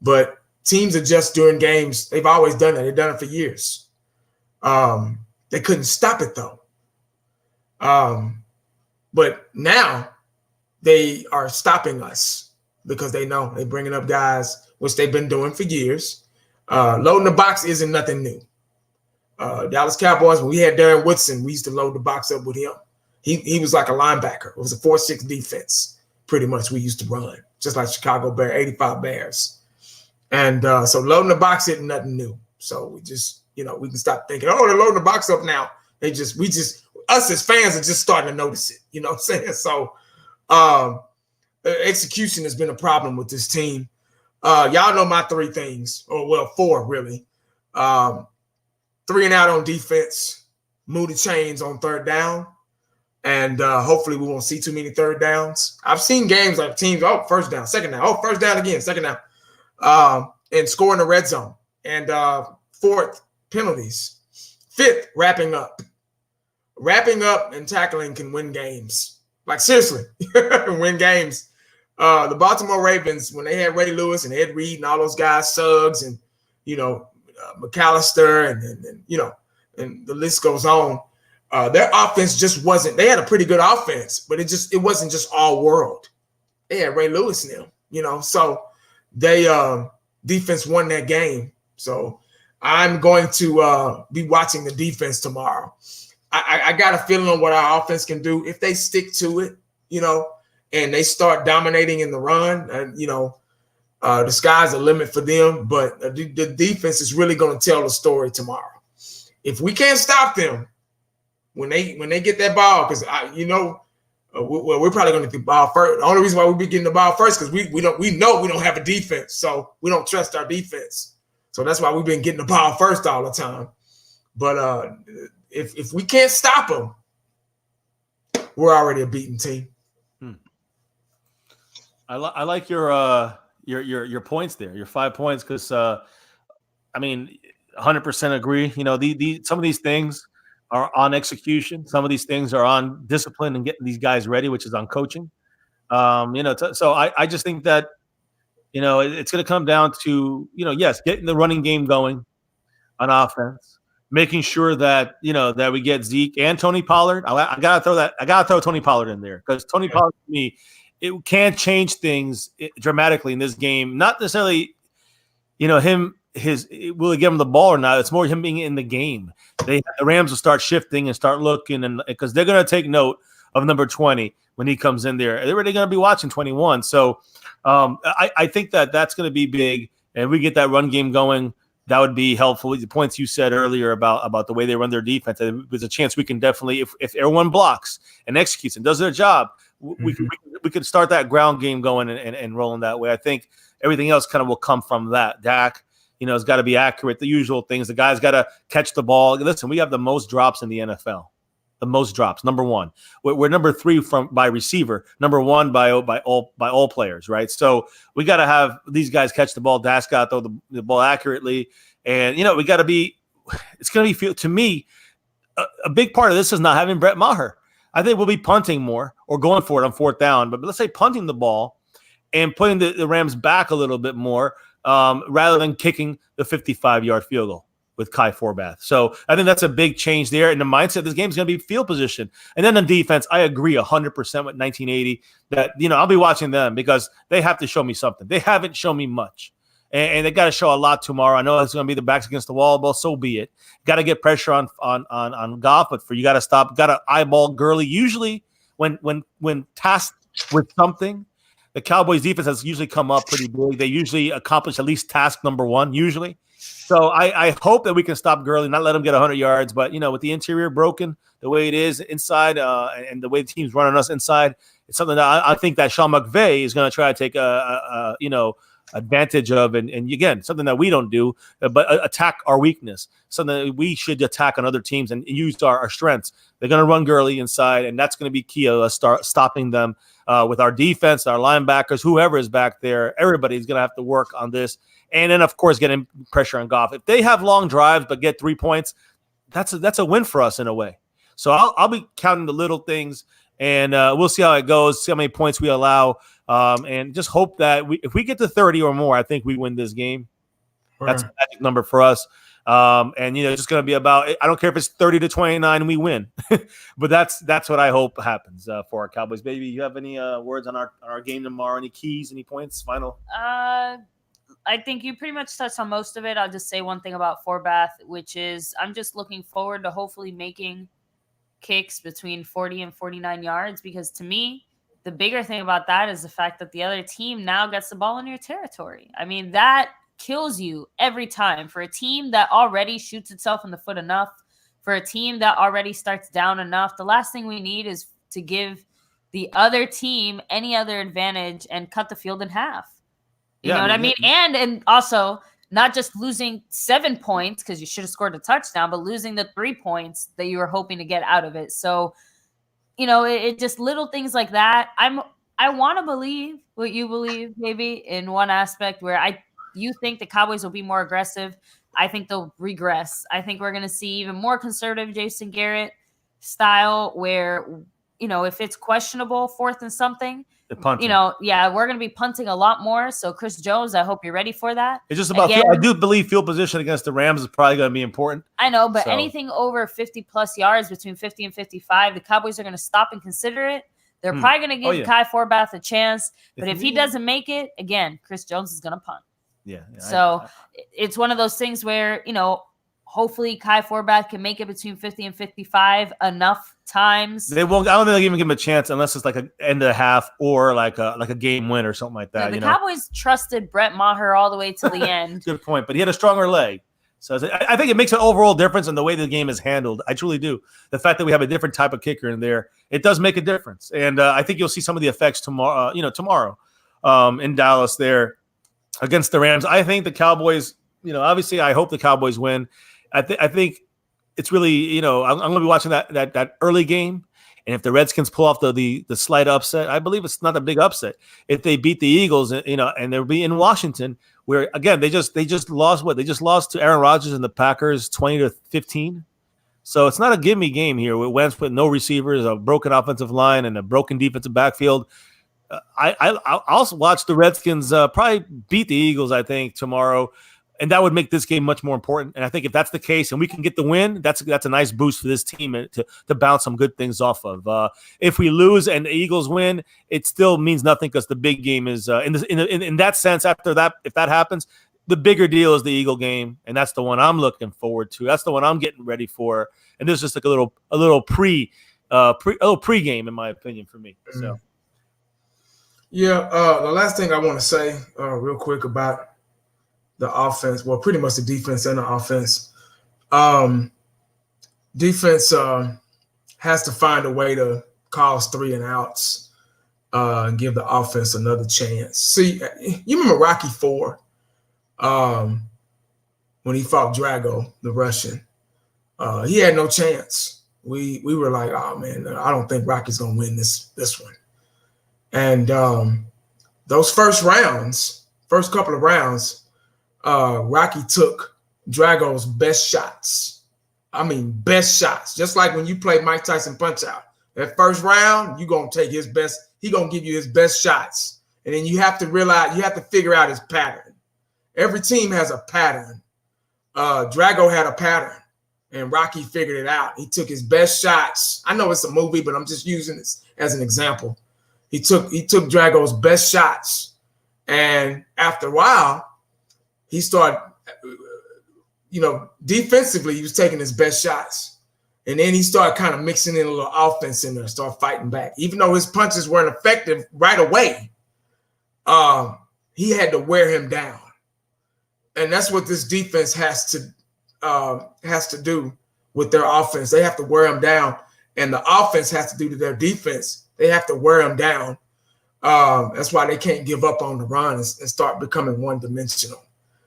But teams adjust during games. They've always done that. They've done it for years. They couldn't stop it, though. But now they are stopping us because they know they're bringing up guys, which they've been doing for years. Loading the box isn't nothing new. Dallas Cowboys, when we had Darren Woodson, we used to load the box up with him. He was like a linebacker. It was a 4-6 defense, pretty much, we used to run, just like Chicago Bears, 85 Bears. And so loading the box isn't nothing new. So we just, we can stop thinking, oh, they're loading the box up now. Us as fans are just starting to notice it. You know what I'm saying? So execution has been a problem with this team. Y'all know my 3 things, or 4 really. 3 and out on defense, move the chains on third down, and hopefully we won't see too many third downs. I've seen games like teams, first down, second down, first down again, second down, and score in the red zone. And 4th, penalties. 5th, wrapping up. Wrapping up and tackling can win games. Like, seriously, win games. The Baltimore Ravens, when they had Ray Lewis and Ed Reed and all those guys, Suggs and, McAllister and the list goes on, their offense just wasn't – they had a pretty good offense, but it wasn't just all world. They had Ray Lewis in them, so they defense won that game. So I'm going to be watching the defense tomorrow. I got a feeling on what our offense can do if they stick to it, and they start dominating in the run. And, the sky's the limit for them. But the defense is really going to tell the story tomorrow. If we can't stop them when they get that ball, because we're probably going to get the ball first. The only reason why we'll be getting the ball first because we know we don't have a defense, so we don't trust our defense. So that's why we've been getting the ball first all the time. But if we can't stop them, we're already a beaten team. I like your points there, your 5 points, because 100% agree. Some of these things are on execution. Some of these things are on discipline and getting these guys ready, which is on coaching. So I just think that it's going to come down to, yes, getting the running game going on offense, making sure that, that we get Zeke and Tony Pollard. I got to throw Tony Pollard in there because Tony Pollard, to me, it can change things dramatically in this game. Not necessarily, will he give him the ball or not? It's more him being in the game. The Rams will start shifting and start looking, and because they're going to take note of number 20 when he comes in there. They're already going to be watching 21. So I think that's going to be big, and we get that run game going. That would be helpful. The points you said earlier about the way they run their defense, there's a chance we can definitely, if everyone blocks and executes and does their job, we could start that ground game going and rolling that way. I think everything else kind of will come from that. Dak, has got to be accurate, the usual things. The guy's got to catch the ball. Listen, we have the most drops in the NFL. The most drops, number one. We're number 3 by receiver, number 1 by all players, right? So we got to have these guys catch the ball. Dak's got to throw the ball accurately, and we got to be. It's going to be, to me, a big part of this is not having Brett Maher. I think we'll be punting more or going for it on 4th down, but let's say punting the ball and putting the Rams back a little bit more rather than kicking the 55-yard field goal with Kai Forbath. So I think that's a big change there in the mindset. This game is going to be field position. And then on defense, I agree 100% with 1980 that, I'll be watching them because they have to show me something. They haven't shown me much. And they got to show a lot tomorrow. I know it's going to be the backs against the wall, but so be it. Got to get pressure on Goff, but you got to stop, got to eyeball Gurley. Usually when tasked with something, the Cowboys defense has usually come up pretty big. They usually accomplish at least task number 1, usually. So I hope that we can stop Gurley, not let him get 100 yards. But, with the interior broken, the way it is inside and the way the team's running us inside, it's something that I think that Sean McVay is going to try to take advantage of. And again, something that we don't do, but attack our weakness, something that we should attack on other teams and use our strengths. They're going to run Gurley inside, and that's going to be key to us stopping them with our defense, our linebackers, whoever is back there. Everybody's going to have to work on this. And then, of course, getting pressure on Goff. If they have long drives but get 3 points, that's a win for us in a way. So I'll be counting the little things, and we'll see how it goes, see how many points we allow, and just hope that if we get to 30 or more, I think we win this game. That's a magic number for us. And it's just going to be about, I don't care if it's 30-29 and we win, but that's what I hope happens for our Cowboys. Baby, you have any words on our game tomorrow? Any keys, any points, final? I think you pretty much touched on most of it. I'll just say one thing about Forbath, which is I'm just looking forward to hopefully making kicks between 40 and 49 yards, because to me, the bigger thing about that is the fact that the other team now gets the ball in your territory. I mean, that kills you every time. For a team that already shoots itself in the foot enough, for a team that already starts down enough, the last thing we need is to give the other team any other advantage and cut the field in half. You know what I mean? And also not just losing 7 points because you should have scored a touchdown, but losing the 3 points that you were hoping to get out of it. So, it just little things like that. I want to believe what you believe, maybe in one aspect where you think the Cowboys will be more aggressive. I think they'll regress. I think we're going to see even more conservative Jason Garrett style where, if it's questionable 4th and something, we're going to be punting a lot more. So Chris Jones, I hope you're ready for that. It's just about I do believe field position against the Rams is probably going to be important. I know, but anything over 50 plus yards, between 50 and 55, the Cowboys are going to stop and consider it. They're probably going to give Kai Forbath a chance. But if he doesn't make it, again, Chris Jones is going to punt. Yeah. So it's one of those things where, hopefully Kai Forbath can make it between 50 and 55 enough times. They won't. I don't think they'll even give him a chance unless it's like an end of the half or like a game win or something like that. The Cowboys trusted Brett Maher all the way to the end. Good point. But he had a stronger leg. So I think it makes an overall difference in the way the game is handled. I truly do. The fact that we have a different type of kicker in there, it does make a difference. And I think you'll see some of the effects tomorrow in Dallas there against the Rams. I think the Cowboys, obviously I hope the Cowboys win. I think it's really, I'm going to be watching that early game, and if the Redskins pull off the slight upset, I believe it's not a big upset. If they beat the Eagles, and they'll be in Washington, where again they just lost They just lost to Aaron Rodgers and the Packers 20-15. So it's not a give me game here with Wentz with no receivers, a broken offensive line, and a broken defensive backfield. I'll also watch the Redskins probably beat the Eagles, I think, tomorrow. And that would make this game much more important. And I think if that's the case and we can get the win, that's a nice boost for this team to bounce some good things off of. If we lose and the Eagles win, it still means nothing because the big game is in that sense. After that, if that happens, the bigger deal is the Eagle game, and that's the one I'm looking forward to. That's the one I'm getting ready for. And there's just like a little pre-game, in my opinion, for me. So, yeah. The last thing I want to say, real quick about the offense, well, pretty much the defense and the offense. Defense has to find a way to cause 3 and outs and give the offense another chance. See, you remember Rocky IV when he fought Drago, the Russian. He had no chance. We were like, oh, man, I don't think Rocky's going to win this one. And those first couple of rounds, Rocky took Drago's best shots. I mean, best shots. Just like when you play Mike Tyson Punch-Out. That first round, you're going to take his best. He's going to give you his best shots. And then you have to realize, you have to figure out his pattern. Every team has a pattern. Drago had a pattern, and Rocky figured it out. He took his best shots. I know it's a movie, but I'm just using this as an example. He took Drago's best shots. And after a while, he started, defensively, he was taking his best shots. And then he started kind of mixing in a little offense in there, start fighting back. Even though his punches weren't effective right away, he had to wear him down. And that's what this defense has to do with their offense. They have to wear them down. And the offense has to do to their defense. They have to wear them down. That's why they can't give up on the run and start becoming one-dimensional.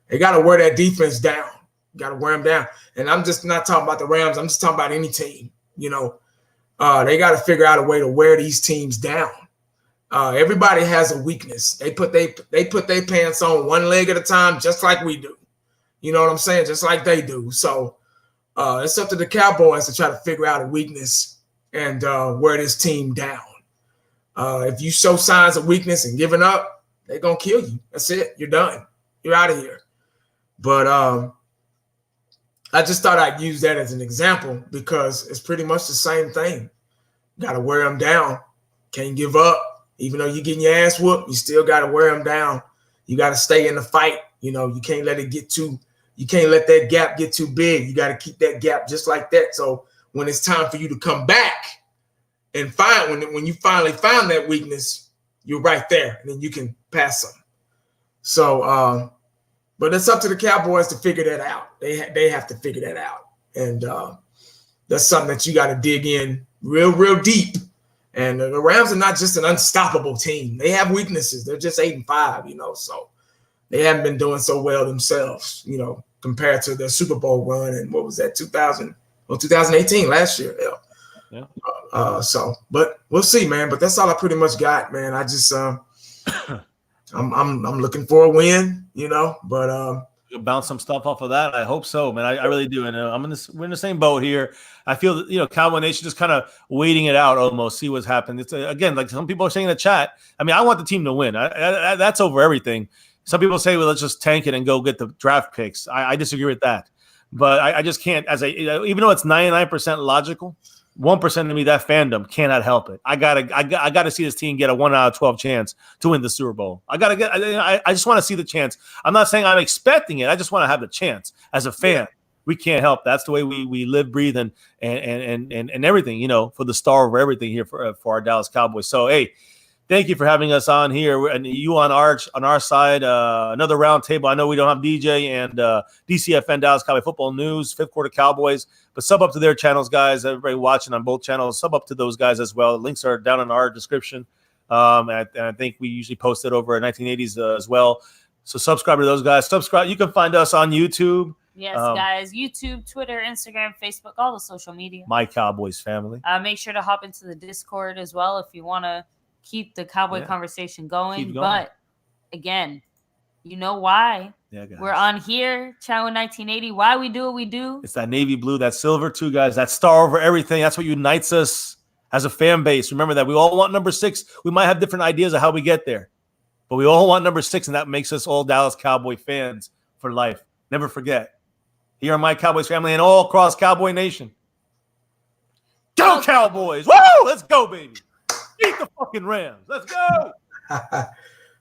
They got to wear that defense down. Got to wear them down. And I'm just not talking about the Rams. I'm just talking about any team. They got to figure out a way to wear these teams down. Everybody has a weakness. They put their pants on one leg at a time, just like we do. You know what I'm saying? Just like they do. So it's up to the Cowboys to try to figure out a weakness and wear this team down. If you show signs of weakness and giving up, they're going to kill you. That's it. You're done. You're out of here. But I just thought I'd use that as an example because it's pretty much the same thing. Got to wear them down. Can't give up. Even though you're getting your ass whooped, you still got to wear them down. You got to stay in the fight. You can't let that gap get too big. You got to keep that gap just like that. So when it's time for you to come back and when you finally find that weakness, you're right there and then you can pass them. So, but it's up to the Cowboys to figure that out. They have to figure that out. And that's something that you got to dig in real deep. And the Rams are not just an unstoppable team. They have weaknesses. They're just 8-5, so they haven't been doing so well themselves, compared to their Super Bowl run. And what was that, 2018 last year? Yeah. But we'll see, man. But that's all I pretty much got, man. I just I'm looking for a win, but you'll bounce some stuff off of that. I hope so, man. I really do. And we're in the same boat here. I feel that, Cowboy Nation just kind of waiting it out almost, see what's happening. It's again, like some people are saying in the chat. I mean, I want the team to win. That's over everything. Some people say, well, let's just tank it and go get the draft picks. I disagree with that. But I just can't, even though it's 99% logical, 1% of me, that fandom cannot help it. I gotta see this team get a 1 out of 12 chance to win the Super Bowl. I just want to see the chance. I'm not saying I'm expecting it. I just want to have the chance as a fan. Yeah. We can't help. That's the way we live, breathe, and everything. For the star over everything here for our Dallas Cowboys. So hey, thank you for having us on here, and you on our side. Another roundtable. I know we don't have DJ and DCFN Dallas Cowboy Football News, Fifth Quarter Cowboys, but sub up to their channels, guys. Everybody watching on both channels, sub up to those guys as well. Links are down in our description, and I think we usually post it over at 1980s as well. So subscribe to those guys. Subscribe. You can find us on YouTube. Yes, guys. YouTube, Twitter, Instagram, Facebook, all the social media. My Cowboys family. Make sure to hop into the Discord as well if you want to keep the Cowboy conversation going. But again, you know why we're on here, Chow in 1980. Why we do what we do. It's that navy blue, that silver too, guys. That star over everything. That's what unites us as a fan base. Remember that we all want number 6. We might have different ideas of how we get there, but we all want number 6, and that makes us all Dallas Cowboy fans for life. Never forget. Here are my Cowboys family and all across Cowboy Nation. Go Cowboys! Woo! Let's go, baby. Beat the fucking Rams. Let's go.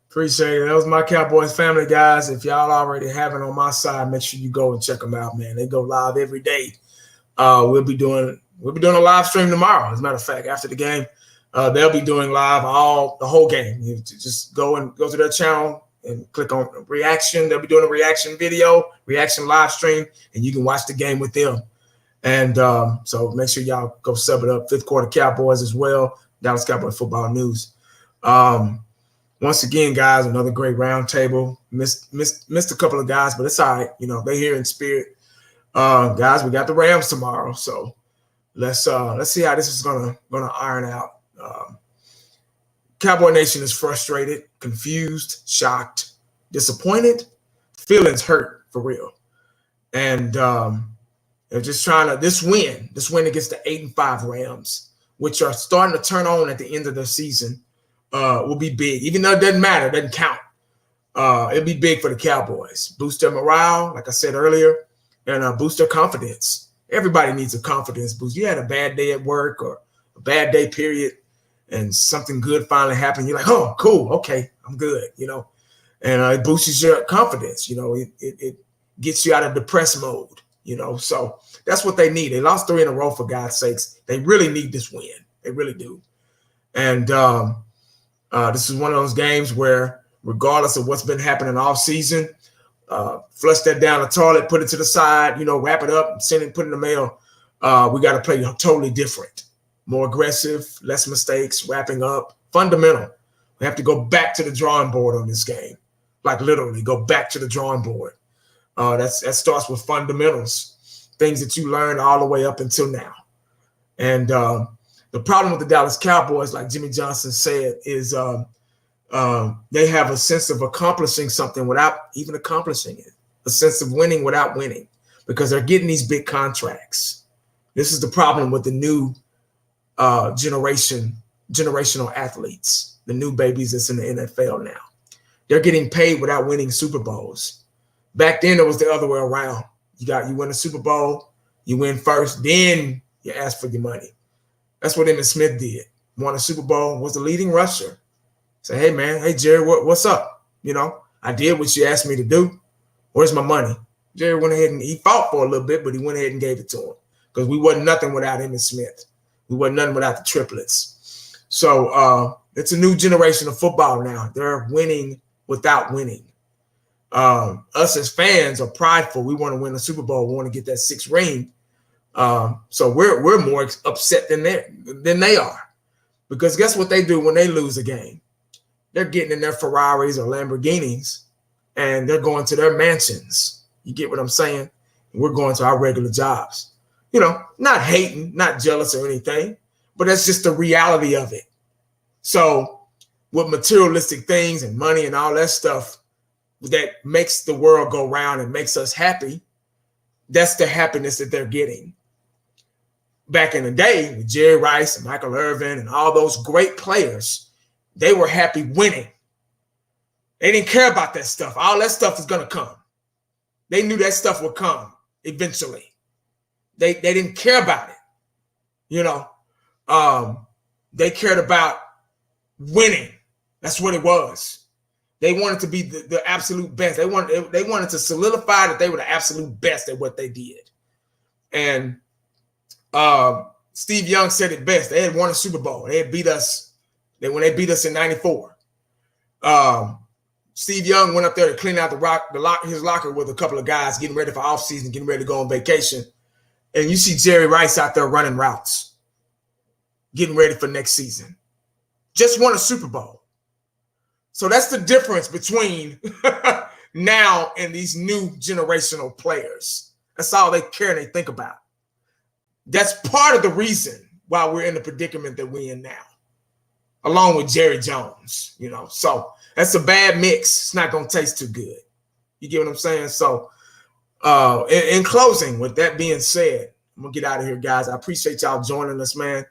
Appreciate it. That was my Cowboys family, guys. If y'all already have it on my side, make sure you go and check them out, man. They go live every day. We'll be doing a live stream tomorrow. As a matter of fact, after the game, they'll be doing live the whole game. You just go to their channel and click on reaction. They'll be doing a reaction video, reaction live stream, and you can watch the game with them. And so make sure y'all go sub it up. 5th Quarter Cowboys as well. Dallas Cowboy Football News. Once again, guys, another great roundtable. Missed a couple of guys, but it's all right. You know, they're here in spirit. Guys, we got the Rams tomorrow, so let's see how this is gonna iron out. Cowboy Nation is frustrated, confused, shocked, disappointed, feelings hurt for real, and they're just trying to this win against the 8-5 Rams, which are starting to turn on at the end of the season. Will be big, even though it doesn't matter, it doesn't count. It'll be big for the Cowboys. Boost their morale, like I said earlier, and boost their confidence. Everybody needs a confidence boost. You had a bad day at work or a bad day, period, and something good finally happened. You're like, oh, cool, okay, I'm good, you know. And it boosts your confidence, you know. It gets you out of depressed mode, you know. So that's what they need. They lost 3 in a row, for God's sakes. They really need this win. They really do. And this is one of those games where, regardless of what's been happening all season, flush that down the toilet, put it to the side, you know, wrap it up, send it, put it in the mail. We got to play totally different, more aggressive, less mistakes, wrapping up, fundamental. We have to go back to the drawing board on this game, like literally go back to the drawing board. That starts with fundamentals, things that you learned all the way up until now. And the problem with the Dallas Cowboys, like Jimmy Johnson said, is they have a sense of accomplishing something without even accomplishing it, a sense of winning without winning, because they're getting these big contracts. This is the problem with the new generational athletes, the new babies that's in the NFL now. They're getting paid without winning Super Bowls. Back then, it was the other way around. You win a Super Bowl, you win first, then you ask for your money. That's what Emmitt Smith did. Won a Super Bowl, was the leading rusher. Say, hey, man, hey, Jerry, what's up? You know, I did what you asked me to do. Where's my money? Jerry went ahead and he fought for a little bit, but he went ahead and gave it to him because we wasn't nothing without Emmitt Smith. We wasn't nothing without the triplets. So it's a new generation of football now. They're winning without winning. Us as fans are prideful. We want to win a Super Bowl. We want to get that 6th ring. So we're more upset than they are, because guess what they do when they lose a game? They're getting in their Ferraris or Lamborghinis and they're going to their mansions. You get what I'm saying? We're going to our regular jobs. You know, not hating, not jealous or anything, but that's just the reality of it. So with materialistic things and money and all that stuff that makes the world go round and makes us happy, that's the happiness that they're getting. Back in the day with Jerry Rice and Michael Irvin and all those great players, they were happy winning. They didn't care about that stuff. All that stuff is going to come. They knew that stuff would come eventually. They didn't care about it. You know, they cared about winning. That's what it was. They wanted to be the absolute best. They wanted to solidify that they were the absolute best at what they did. And Steve Young said it best. They had won a Super Bowl. They had beat us. When they beat us in '94. Steve Young went up there to clean out his locker with a couple of guys getting ready for offseason, getting ready to go on vacation. And you see Jerry Rice out there running routes, getting ready for next season. Just won a Super Bowl. So that's the difference between now and these new generational players. That's all they care and they think about. That's part of the reason why we're in the predicament that we're in now, along with Jerry Jones, you know. So that's a bad mix. It's not going to taste too good. You get what I'm saying? So in closing, with that being said, I'm going to get out of here, guys. I appreciate y'all joining us, man.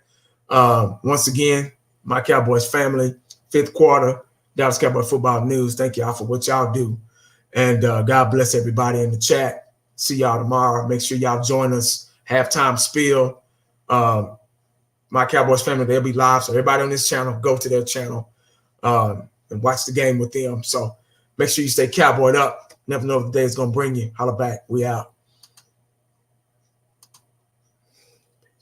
Once again, my Cowboys family, 5th quarter, Dallas Cowboy football news. Thank y'all for what y'all do. And God bless everybody in the chat. See y'all tomorrow. Make sure y'all join us. Halftime spiel. My Cowboys family, they'll be live. So everybody on this channel, go to their channel and watch the game with them. So make sure you stay cowboyed up. Never know what the day is going to bring you. Holla back. We out.